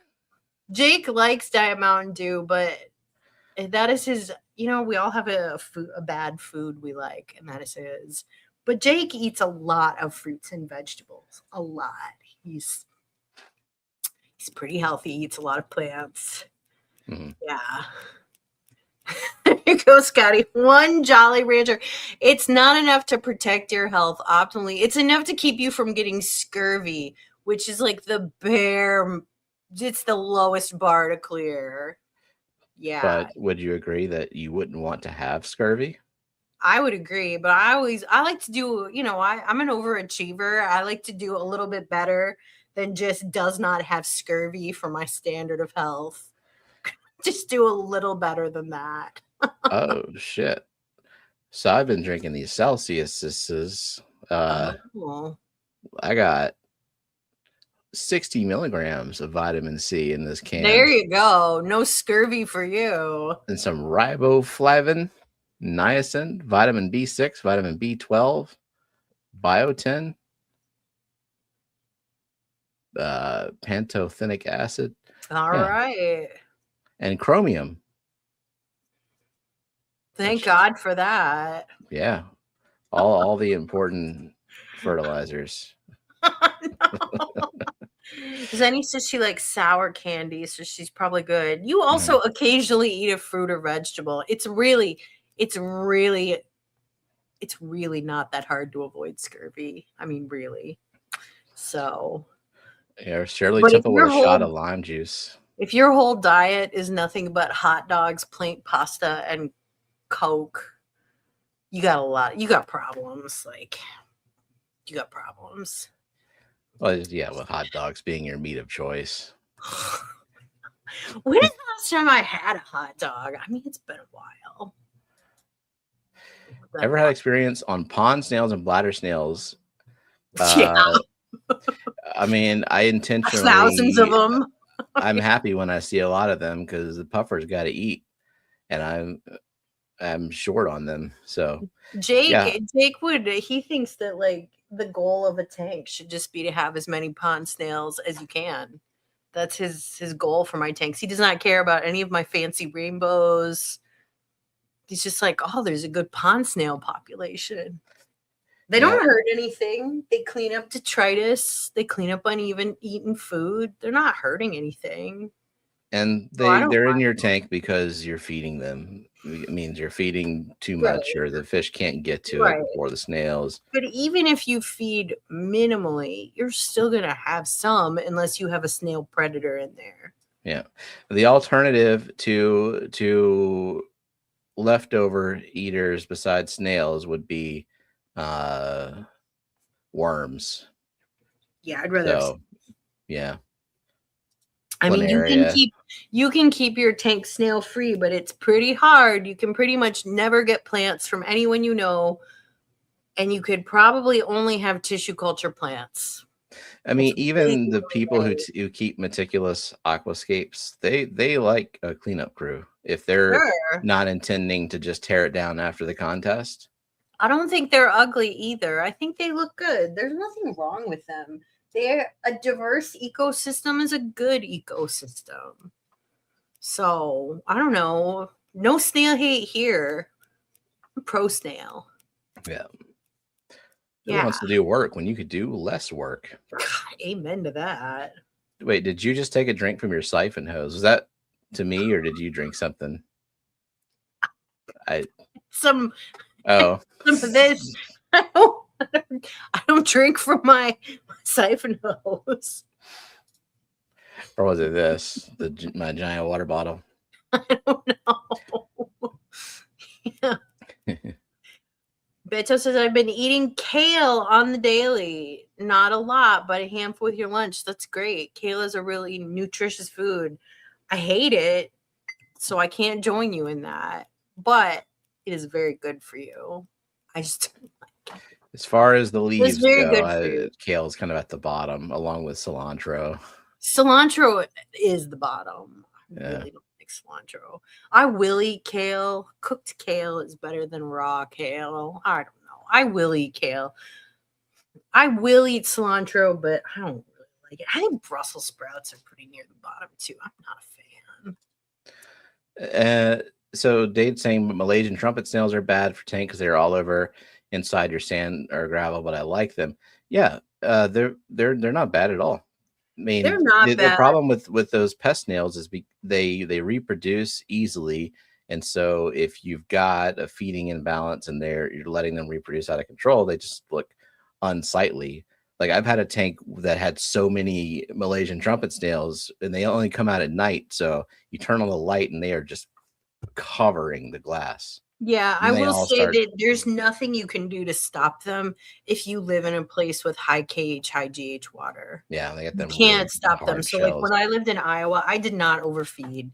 Jake likes Diet Mountain Dew, but that is his. We all have a bad food we like, and that is his. But Jake eats a lot of fruits and vegetables. A lot. He's pretty healthy. He eats a lot of plants. Mm-hmm. Yeah. There you go, Scotty. One Jolly Rancher. It's not enough to protect your health optimally. It's enough to keep you from getting scurvy, which is like it's the lowest bar to clear. Yeah. But would you agree that you wouldn't want to have scurvy? I would agree, but I like to do, I'm an overachiever. I like to do a little bit better than just does not have scurvy for my standard of health. Just do a little better than that. Oh shit. So I've been drinking these Celsiuses. I got 60 milligrams of vitamin C in this can. There you go. No scurvy for you. And some riboflavin, niacin, vitamin B6, vitamin B12, biotin, pantothenic acid. All right. And chromium. Thank God for that. Yeah. All the important fertilizers. Zenny says she likes sour candy, so she's probably good. You also occasionally eat a fruit or vegetable. It's really not that hard to avoid scurvy. I mean, really. So yeah, Shirley Temple with a shot of lime juice. If your whole diet is nothing but hot dogs, plain pasta, and Coke, you got problems. Like, you got problems. Well, yeah, with hot dogs being your meat of choice. When is the last time I had a hot dog? I mean, it's been a while. Ever had experience on pond snails and bladder snails? Yeah. I mean, I intentionally thousands of them. I'm happy when I see a lot of them because the puffers got to eat, and I'm short on them. So Jake he thinks that like the goal of a tank should just be to have as many pond snails as you can. That's his goal for my tanks. He does not care about any of my fancy rainbows. He's just like, oh, there's a good pond snail population. They don't hurt anything. They clean up detritus. They clean up uneven eaten food. They're not hurting anything. And they're in your tank because you're feeding them. It means you're feeding too much or the fish can't get to it before the snails. But even if you feed minimally, you're still going to have some unless you have a snail predator in there. Yeah. The alternative to leftover eaters besides snails would be worms. Yeah, I'd rather. So, yeah. I mean, you can keep your tank snail free, but it's pretty hard. You can pretty much never get plants from anyone you know, and you could probably only have tissue culture plants. I mean, even the people who keep meticulous aquascapes, they like a cleanup crew if they're not intending to just tear it down after the contest. I don't think they're ugly either. I think they look good. There's nothing wrong with them. They're a diverse ecosystem is a good ecosystem. So I don't know. No snail hate here. I'm pro snail. Yeah. Who wants to do work when you could do less work? Amen to that. Wait, did you just take a drink from your siphon hose? Was that to me, or did you drink something? Some of this. I don't drink from my siphon hose. Or was it this? My giant water bottle? I don't know. Yeah. Beto says, I've been eating kale on the daily. Not a lot, but a handful with your lunch. That's great. Kale is a really nutritious food. I hate it, so I can't join you in that. But it is very good for you. I just don't like it. As far as the leaves go, kale is kind of at the bottom, along with cilantro. Cilantro is the bottom. Yeah. I really don't like cilantro. I will eat kale. Cooked kale is better than raw kale. I don't know. I will eat kale. I will eat cilantro, but I don't really like it. I think Brussels sprouts are pretty near the bottom too. I'm not a fan. So Dave's saying Malaysian trumpet snails are bad for tank because they're all over inside your sand or gravel, but I like them. Yeah, they're not bad at all. I mean, they're not bad. The problem with those pest snails is they reproduce easily, and so if you've got a feeding imbalance and you're letting them reproduce out of control, they just look unsightly. Like I've had a tank that had so many Malaysian trumpet snails, and they only come out at night. So you turn on the light, and they are just covering the glass. Yeah, I will say that there's nothing you can do to stop them if you live in a place with high KH, high GH water. Yeah, they get them. You can't stop them. So like when I lived in Iowa, I did not overfeed.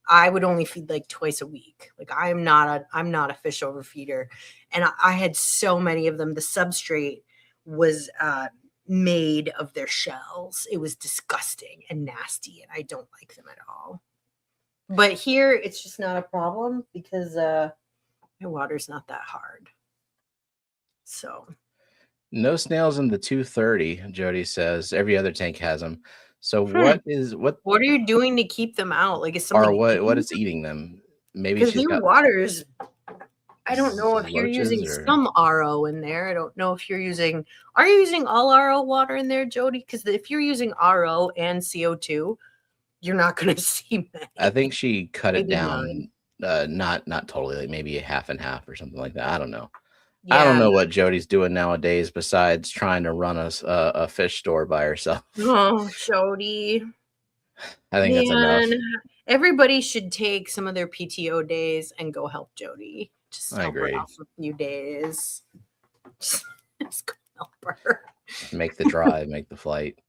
I would only feed like twice a week. Like I'm not a fish overfeeder. And I had so many of them. The substrate was made of their shells. It was disgusting and nasty, and I don't like them at all. But here it's just not a problem because my water's not that hard. So no snails in the 230, Jody says. Every other tank has them. So what are you doing to keep them out? Like is something what is eating them? Maybe because your water's I don't know if you're using some RO in there. I don't know if are you using all RO water in there, Jody? Because if you're using RO and CO2, you're not going to see many. I think she cut it down. Not totally, like maybe half and half or something like that. I don't know. Yeah. I don't know what Jody's doing nowadays besides trying to run a fish store by herself. Oh, Jody. I think that's enough. Everybody should take some of their PTO days and go help Jody. Just help her out for a few days. Just go help her. Make the drive, make the flight.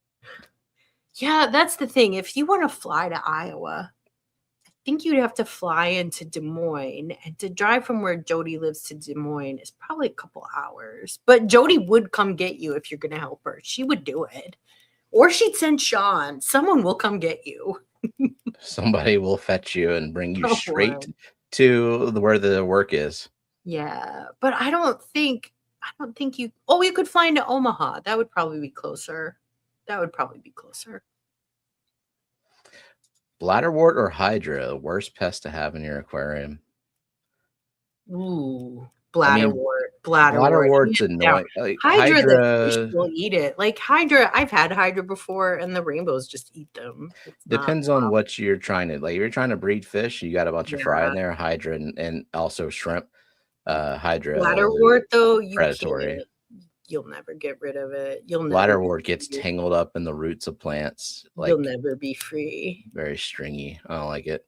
Yeah, that's the thing. If you want to fly to Iowa, I think you'd have to fly into Des Moines, and to drive from where Jody lives to Des Moines is probably a couple hours. But Jody would come get you if you're going to help her. She would do it. Or she'd send Sean. Someone will come get you. Somebody will fetch you and bring you straight to where the work is. Yeah, but I don't think you. Oh, you could fly into Omaha. That would probably be closer. Bladderwort or Hydra, the worst pest to have in your aquarium? Ooh, bladderwort's annoying. Like, Hydra, the fish will eat it. Like Hydra, I've had Hydra before, and the rainbows just eat them. Depends on what you're trying to like. If you're trying to breed fish, you got a bunch of fry in there, Hydra, and also shrimp. Hydra. Bladderwort though, predatory. You'll never get rid of it. Bladderwort gets tangled up in the roots of plants. Like, you'll never be free. Very stringy. I don't like it.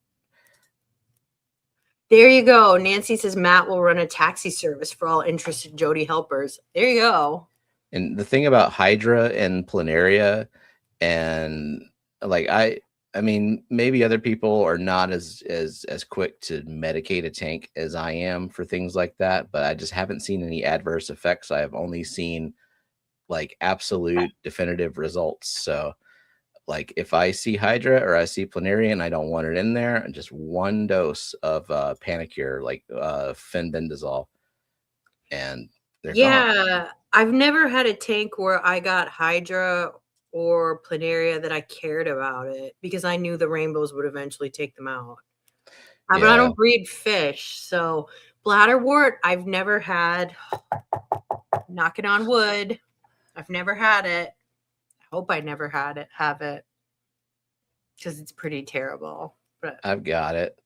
There you go. Nancy says Matt will run a taxi service for all interested Jody helpers. There you go. And the thing about Hydra and Planaria, and like I mean, maybe other people are not as quick to medicate a tank as I am for things like that, but I just haven't seen any adverse effects. I have only seen like absolute definitive results. So like if I see Hydra or I see Planaria and I don't want it in there, just one dose of Panicure, like fenbendazole, and they're gone. Yeah, I've never had a tank where I got Hydra or Planaria that I cared about it because I knew the rainbows would eventually take them out. But I Yeah. don't breed fish, so bladderwort I've never had. Knocking on wood, I've never had it. I hope I never have it because it's pretty terrible. But I've got it.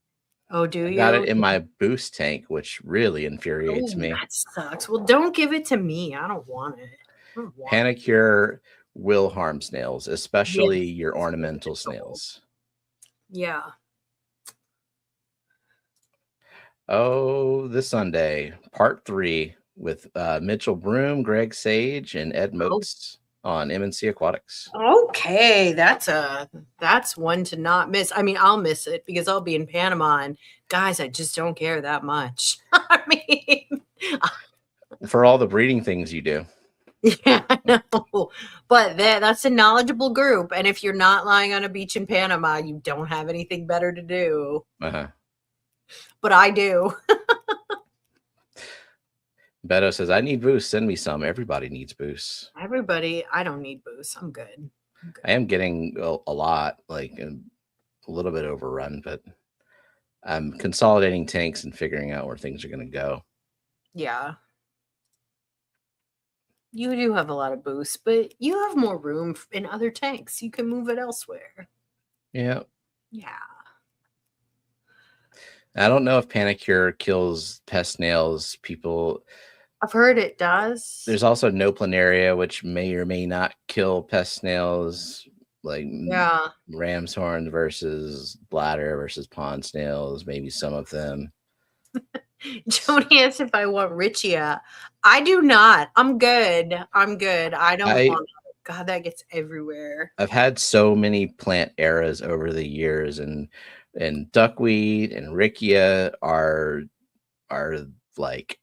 oh, do I got it you? in my boost tank, which really infuriates Oh, me. that sucks. Well, don't give it to me. I don't want it. I don't want it. Panicure will harm snails, especially Yes. your ornamental snails. Yeah. Oh, this Sunday, part 3 with Mitchell Broom, Greg Sage, and Ed Moats on M&C Aquatics. Okay, that's one to not miss. I mean, I'll miss it because I'll be in Panama, and guys, I just don't care that much. I mean, For all the breeding things you do. yeah, I know. But that's a knowledgeable group, and if you're not lying on a beach in Panama, you don't have anything better to do. Uh-huh. But I do. Beto says, I need boosts. Send me some. Everybody needs boosts. Everybody, I don't need boosts. I'm good. I am getting a lot, like a little bit overrun, but I'm consolidating tanks and figuring out where things are going to go. Yeah. You do have a lot of boosts, but you have more room in other tanks. You can move it elsewhere. Yeah. Yeah. I don't know if Panicure kills pest snails. People, I've heard it does. there's also no planaria, which may or may not kill pest snails, like Yeah. ram's horns versus bladder versus pond snails, maybe some of them. Joni asks if I want Richia. I do not. I'm good. I'm good. I don't want it. God, that gets everywhere. I've had so many plant eras over the years, and duckweed and riccia are like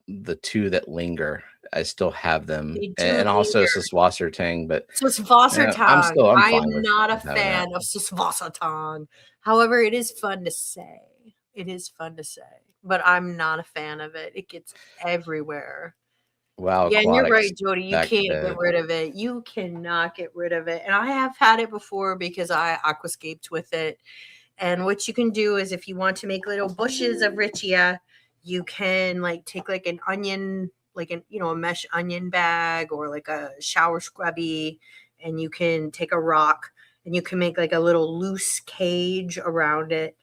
the two that linger. I still have them, and also Siswassertang, but Siswassertang. I am not a having fan that. of Siswassertang. However, it is fun to say. It is fun to say, but I'm not a fan of it. It gets everywhere. Wow, Yeah, and you're right, aquatics Jody. You back can't to get rid of it. You cannot get rid of it. And I have had it before because I aquascaped with it. And what you can do is if you want to make little bushes of Richia, you can like take like an onion, like an, you know, a mesh onion bag or like a shower scrubby, and you can take a rock and you can make like a little loose cage around it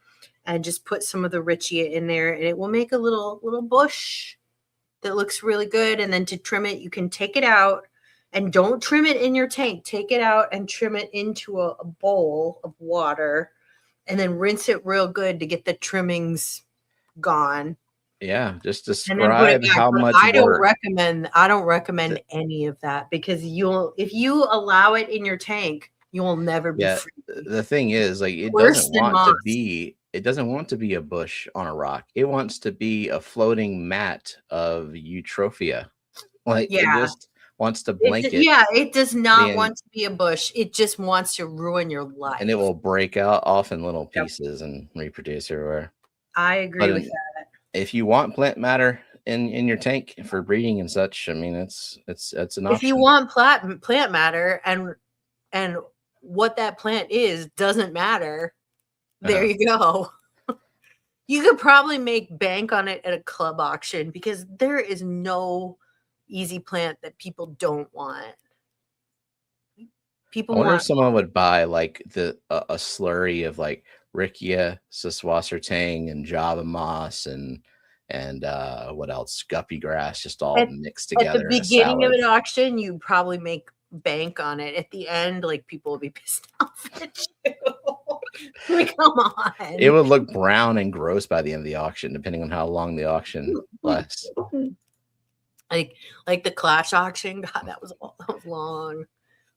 and just put some of the Richia in there, and it will make a little bush that looks really good. And then to trim it, you can take it out and don't trim it in your tank. Take it out and trim it into a bowl of water and then rinse it real good to get the trimmings gone. Yeah, just And then put it describe back. how But much I don't work. recommend any of that because if you allow it in your tank, you will never be free. The thing is, like, it Worse doesn't than want moss. to be. It doesn't want to be a bush on a rock. It wants to be a floating mat of eutrophia. Like it just wants to blanket. It does not want to be a bush. It just wants to ruin your life. And it will break out off in little pieces and reproduce everywhere. I agree with that. If you want plant matter in your tank for breeding and such, I mean, it's an option. If you want plant matter and what that plant is doesn't matter, there you go. You could probably make bank on it at a club auction because there is no easy plant that people don't want. I wonder if someone would buy like a slurry of like Riccia, Siswassertang, and Java moss and what else? Guppy grass, just all mixed together. At the beginning of an auction, you probably make bank on it. At the end, like people will be pissed off at you. Like, come on. It would look brown and gross by the end of the auction, depending on how long the auction lasts. Like the Clash auction. God, that was long.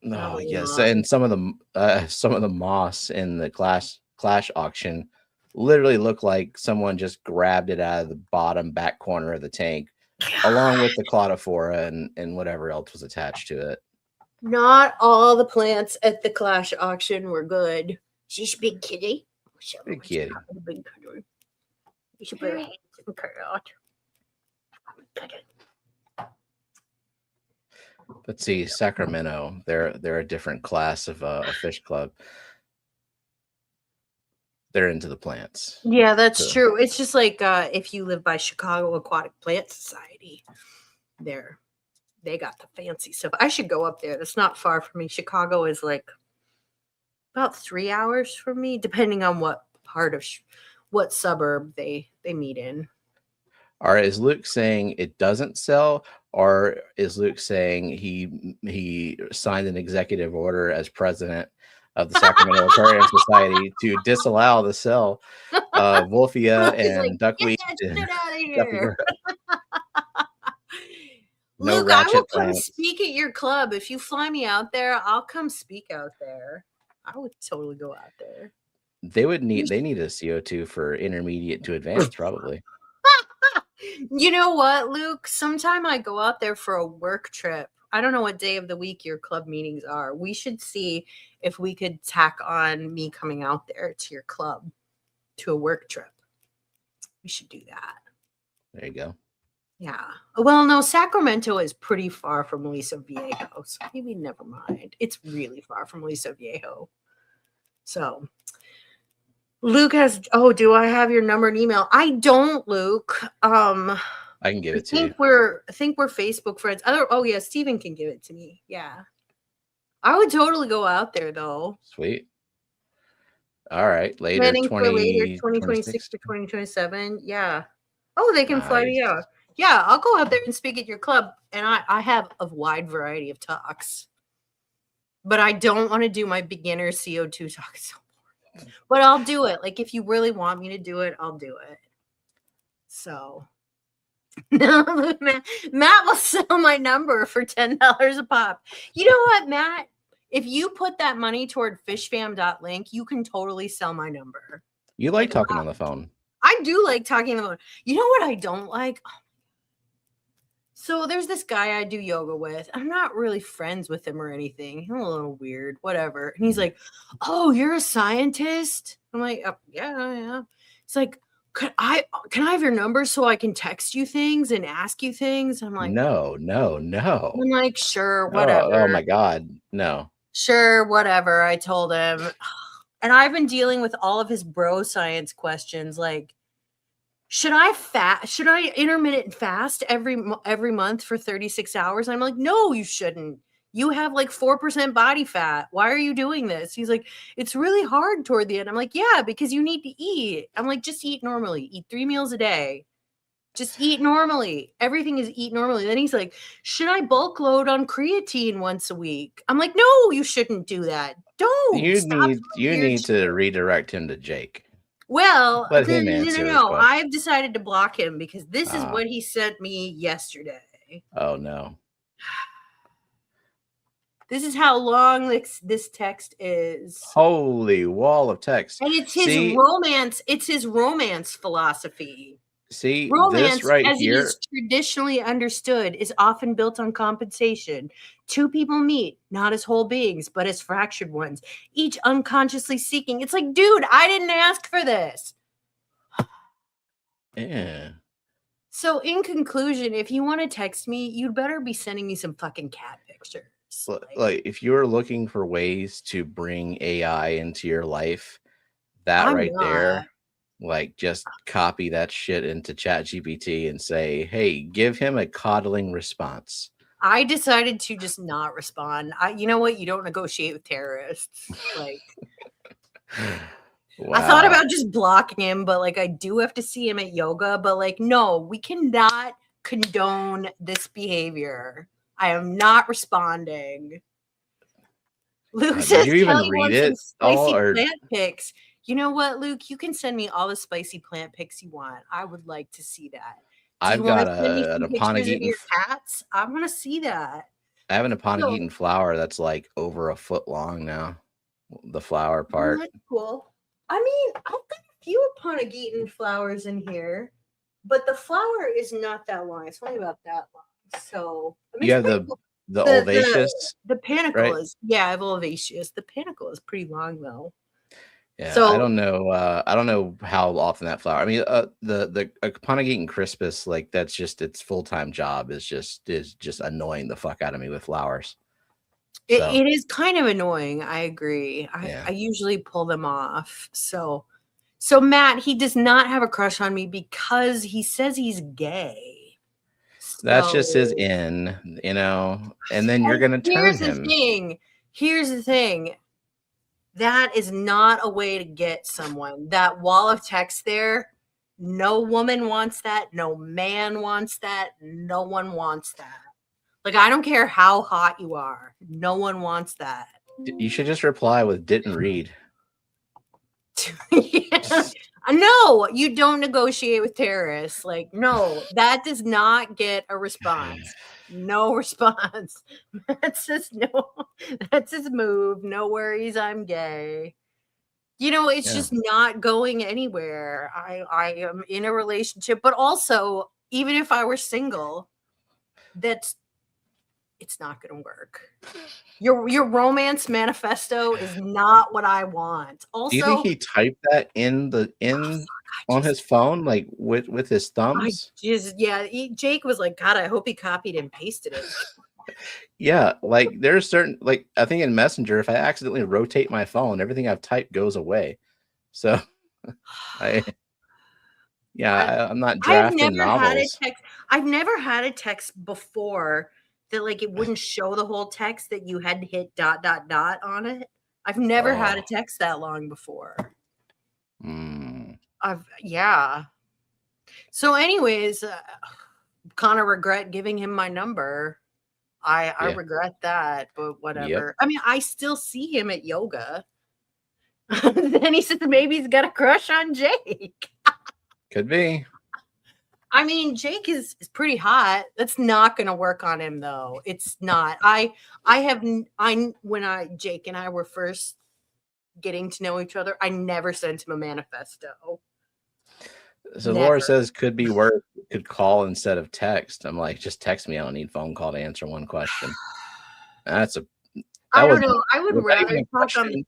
No, yes, and some of the moss in the clash auction literally looked like someone just grabbed it out of the bottom back corner of the tank, along with the claudophora and whatever else was attached to it. Not all the plants at the Clash auction were good. She's big kitty. Big kitty. Big kitty. You should put her hands and cut her out. But see, Sacramento, they're a different class of a fish club. They're into the plants. Yeah, that's true. It's just like if you live by Chicago Aquatic Plant Society, they got the fancy stuff. I should go up there. That's not far from me. Chicago is like about 3 hours from me, depending on what part of what suburb they meet in. Or is Luke saying it doesn't sell, or is Luke saying he signed an executive order as president of the Sacramento Aquarium Society to disallow the sale of wolfia and duckweed? Get out of here. No Luke, I will come plants. speak at your club. If you fly me out there, I'll come speak out there. I would totally go out there. They need a CO2 for intermediate to advanced, probably. You know what, Luke? Sometime I go out there for a work trip. I don't know what day of the week your club meetings are. We should see if we could tack on me coming out there to your club to a work trip. We should do that. There you go. Yeah. Well, no, Sacramento is pretty far from Aliso Viejo, so maybe never mind. It's really far from Aliso Viejo. So Luke has, do I have your number and email? I don't, Luke. I can give it to you. I think we're Facebook friends. Yeah, Stephen can give it to me. Yeah. I would totally go out there though. Sweet. All right. Later, planning for later 2026 to 2027. Yeah. Oh, they can fly me out. Yeah, I'll go out there and speak at your club. And I have a wide variety of talks. But I don't want to do my beginner CO2 talks. But I'll do it. Like, if you really want me to do it, I'll do it. So, Matt will sell my number for $10 a pop. You know what, Matt? If you put that money toward fishfam.link, you can totally sell my number. You like talking on the phone. I do like talking on the phone. You know what I don't like? So there's this guy I do yoga with. I'm not really friends with him or anything. He's a little weird, whatever. And he's like, "Oh, you're a scientist?" I'm like, yeah. He's like, can I have your number so I can text you things and ask you things? I'm like, no. I'm like, sure, whatever. Oh my God, no. Sure, whatever. I told him. And I've been dealing with all of his bro science questions, like, should I intermittent fast every month for 36 hours? I'm like, no, you shouldn't. You have like 4% body fat. Why are you doing this? He's like, it's really hard toward the end. I'm like, yeah, because you need to eat. I'm like, just eat normally. Eat 3 meals a day. Just eat normally. Everything is eat normally. Then he's like, should I bulk load on creatine once a week? I'm like, no, you shouldn't do that. Don't. You need to redirect him to Jake. Well, no. I've decided to block him because this is what he sent me yesterday. Oh no. This is how long this text is. Holy wall of text. And it's his romance. It's his romance philosophy. See, romance, this right as here, it is traditionally understood, is often built on compensation. Two people meet, not as whole beings, but as fractured ones, each unconsciously seeking. It's like, dude, I didn't ask for this. Yeah. So, in conclusion, if you want to text me, you'd better be sending me some fucking cat pictures. Like, if you're looking for ways to bring AI into your life, there, like, just copy that shit into ChatGPT and say, hey, give him a coddling response. I decided to just not respond. You know what? You don't negotiate with terrorists. Like, wow. I thought about just blocking him, but like, I do have to see him at yoga. But like, no, we cannot condone this behavior. I am not responding. Luke says, did you even read it? Plant pics. You know what, Luke? You can send me all the spicy plant pics you want. I would like to see that. Do you I've want got to send me an some pictures of Eponageton. your cats? I want to see that. I have an So, Eponageton flower that's like over a foot long now. The flower oh, part. that's cool. I mean, I've got a few Eponageton flowers in here, but the flower is not that long. It's only about that long. So, I mean, You it's have pretty cool. the The Olvaceous, the panicle right? is, yeah, I have Olvaceous. The panicle is pretty long though. Yeah, I So don't know. I don't know how often that flower. I mean, the Eponageton crispus, like that's just its full-time job is just annoying the fuck out of me with flowers. So it is kind of annoying. I agree. yeah, I usually pull them off. So Matt, he does not have a crush on me because he says he's gay. that's just his So, in, and then you're and gonna turn here's the him. thing. Here's the thing. That is not a way to get someone. That wall of text there, no woman wants that. No man wants that. No one wants that. Like, I don't care how hot you are. No one wants that. You should just reply with "didn't read." Yeah. No, you don't negotiate with terrorists. Like, no, that does not get a response. No response. That's just no, that's his move. No worries, I'm gay. It's Yeah, just not going anywhere. I am in a relationship, but also, even if I were single, it's not going to work. Your romance manifesto is not what I want. do you think Also, he typed that in on his phone, like with his thumbs? yeah, Jake was like, God, I hope he copied and pasted it. Yeah, like there's certain, like I think in Messenger, if I accidentally rotate my phone, everything I've typed goes away. So I I'm not I've drafting never had a novels. text. I've never had a text before that like it wouldn't show the whole text that you had to hit dot dot dot on it. I've never had a Oh, text that long before. mm, Yeah. So, anyways, kind of regret giving him my number. I yeah, regret that, but yep, whatever. I mean, I still see him at yoga. Then he says maybe he's got a crush on Jake. could be. I mean, Jake is pretty hot. That's not going to work on him though. It's not. Jake and I were first getting to know each other, I never sent him a manifesto. So Laura Never. says could be worse. Could call instead of text. I'm like, just text me. I don't need phone call to answer one question. That's a I that don't was know. was that even a question?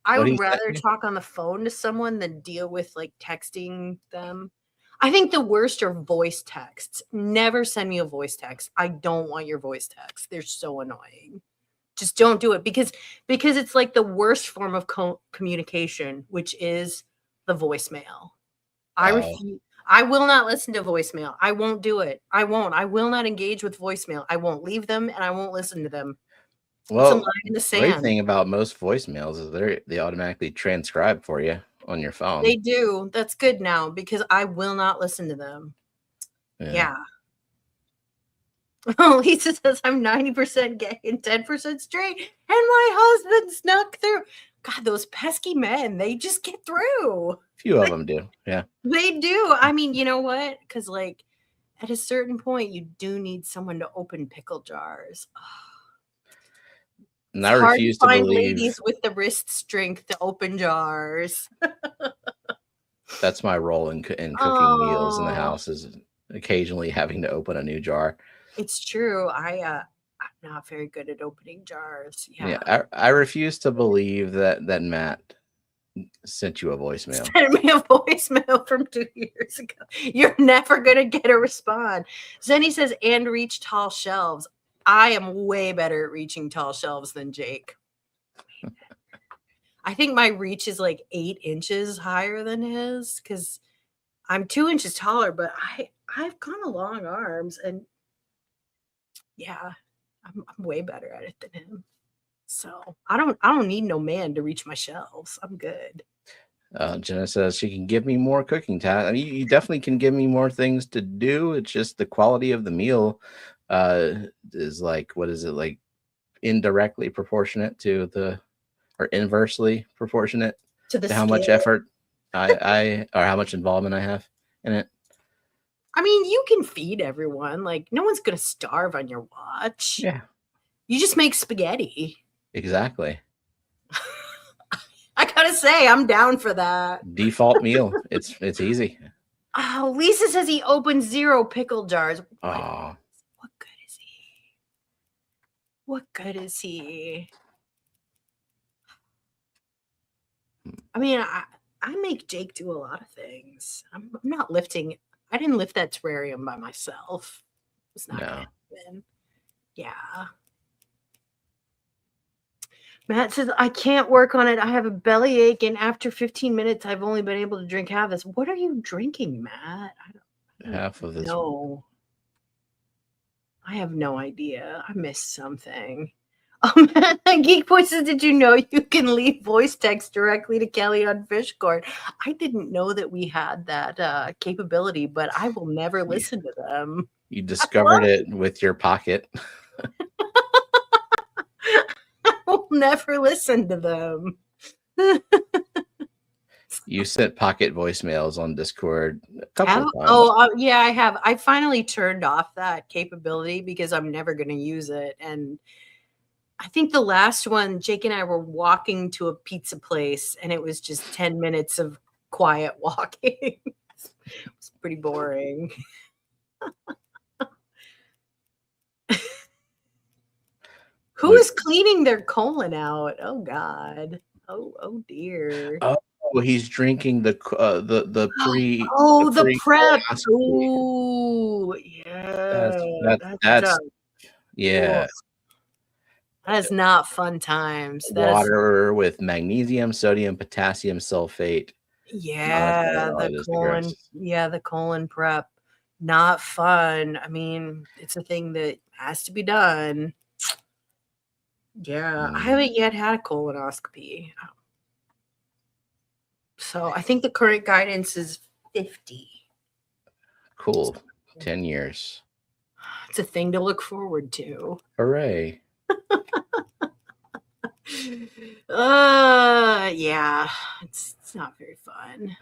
I What would he said? rather talk on the phone to someone than deal with like texting them. I think the worst are voice texts. Never send me a voice text. I don't want your voice text. They're so annoying. Just don't do it because it's like the worst form of communication, which is the voicemail. I Oh, refuse. I will not listen to voicemail. I won't do it. I won't. I will not engage with voicemail. I won't leave them and I won't listen to them. It's a line well, in the great sand. thing about most voicemails is they automatically transcribe for you on your phone. They do. That's good now because I will not listen to them. Yeah. Yeah. Lisa says I'm 90% gay and 10% straight, and my husband snuck through. God, those pesky men, they just get through. Few of them do. Yeah. They do. I mean, you know what? Because, like, at a certain point, you do need someone to open pickle jars. And It's I hard to refuse to find ladies believe with the wrist strength to open jars. that's my role in cooking meals in the Oh, house is occasionally having to open a new jar. it's true. I'm not very good at opening jars. Yeah, Yeah. I refuse to believe that Matt sent you a voicemail. Send me a voicemail from 2 years ago. You're never gonna get a response. Zenny says, and reach tall shelves. I am way better at reaching tall shelves than Jake. I think my reach is like 8 inches higher than his because I'm 2 inches taller, but I've kind of long arms, and yeah, I'm way better at it than him. So I don't need no man to reach my shelves. I'm good. Jenna says she can give me more cooking tasks. I mean, you definitely can give me more things to do. It's just the quality of the meal is like, what is it, like indirectly proportionate to or inversely proportionate To the to how much scale. effort I or how much involvement I have in it. I mean, you can feed everyone. Like, no one's going to starve on your watch. Yeah, You just make spaghetti. exactly. I gotta say, I'm down for that. Default meal. It's easy. Oh, Lisa says he opened 0 pickle jars. Oh, What good is he? What good is he? I mean, I make Jake do a lot of things. I'm not lifting. I didn't lift that terrarium by myself. It's not gonna happen. Yeah. Matt says, I can't work on it. I have a bellyache, and after 15 minutes, I've only been able to drink half this. What are you drinking, Matt? I don't half of this. know. I have no idea. I missed something. Oh, man, Geek Boy says, did you know you can leave voice text directly to Kelley on Fishcourt? I didn't know that we had that capability, but I will never listen to them. You discovered it with your pocket. I will never listen to them. You sent pocket voicemails on Discord a couple of times. Yeah, I have. I finally turned off that capability because I'm never going to use it. And I think the last one, Jake and I were walking to a pizza place, and it was just 10 minutes of quiet walking. It was pretty boring. Who is cleaning their colon out? Oh God. Oh dear. Oh, he's drinking the pre. The prep. Oh yeah. That's yeah. That is not fun times. Water with magnesium, sodium, potassium sulfate. Yeah, the colon prep. Not fun. I mean, it's a thing that has to be done. Yeah, I haven't yet had a colonoscopy. So I think the current guidance is 50. Cool. 10 years. It's a thing to look forward to. Hooray. Yeah, it's not very fun.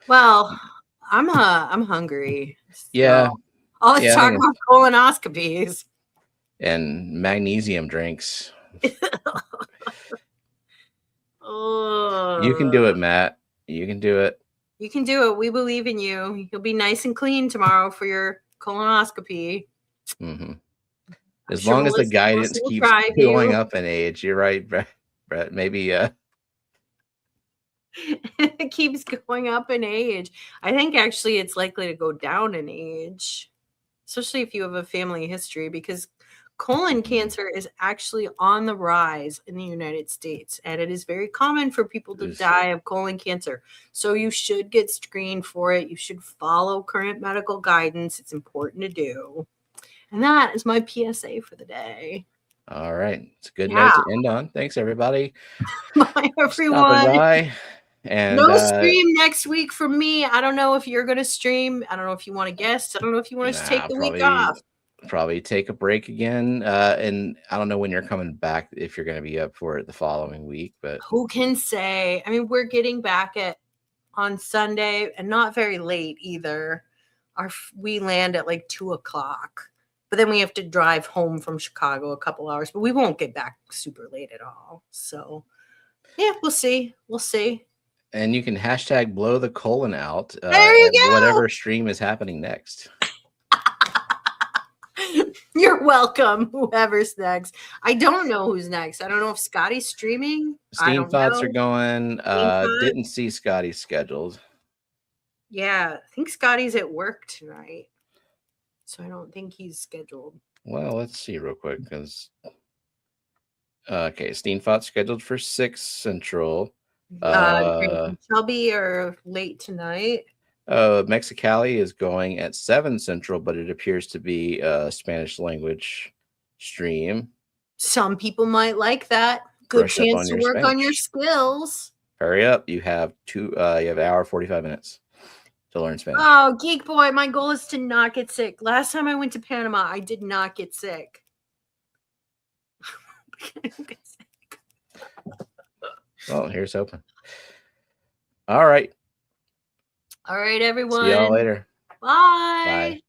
Well, I'm hungry. Yeah. So let's talk about colonoscopies and magnesium drinks. You can do it, Matt. You can do it. You can do it. We believe in you. You'll be nice and clean tomorrow for your colonoscopy. Mm-hmm. As long as the guidance keeps going up in age. You're right, Brett. Maybe it keeps going up in age. I think actually it's likely to go down in age, especially if you have a family history, because colon cancer is actually on the rise in the United States, and it is very common for people to die of colon cancer. So you should get screened for it. You should follow current medical guidance. It's important to do. And that is my PSA for the day. All right. It's a good note to end on. Thanks, everybody. Bye, everyone. Bye. And no stream next week for me. I don't know if you're going to stream. I don't know if you want to guest. I don't know if you want to take the week off. Probably take a break again. And I don't know when you're coming back, if you're going to be up for it the following week. But who can say? I mean, we're getting back on Sunday, and not very late either. We land at like 2:00. But then we have to drive home from Chicago a couple hours, but we won't get back super late at all. So, yeah, we'll see. We'll see. And you can hashtag blow the colon out. There you go. Whatever stream is happening next. You're welcome, whoever's next. I don't know who's next. I don't know if Scotty's streaming. Steam thoughts are going. Didn't see Scotty's scheduled. Yeah, I think Scotty's at work tonight. So I don't think he's scheduled. Well, let's see real quick because okay, Steenfot's scheduled for 6 Central. Shelby or late tonight. Mexicali is going at 7 Central, but it appears to be a Spanish language stream. Some people might like that. Good chance to work on your skills. Hurry up! You have you have an hour 45 minutes. To learn Spanish. Oh, Geek Boy, my goal is to not get sick. Last time I went to Panama, I did not get sick. Well, here's hoping. All right. All right, everyone. See y'all later. Bye. Bye.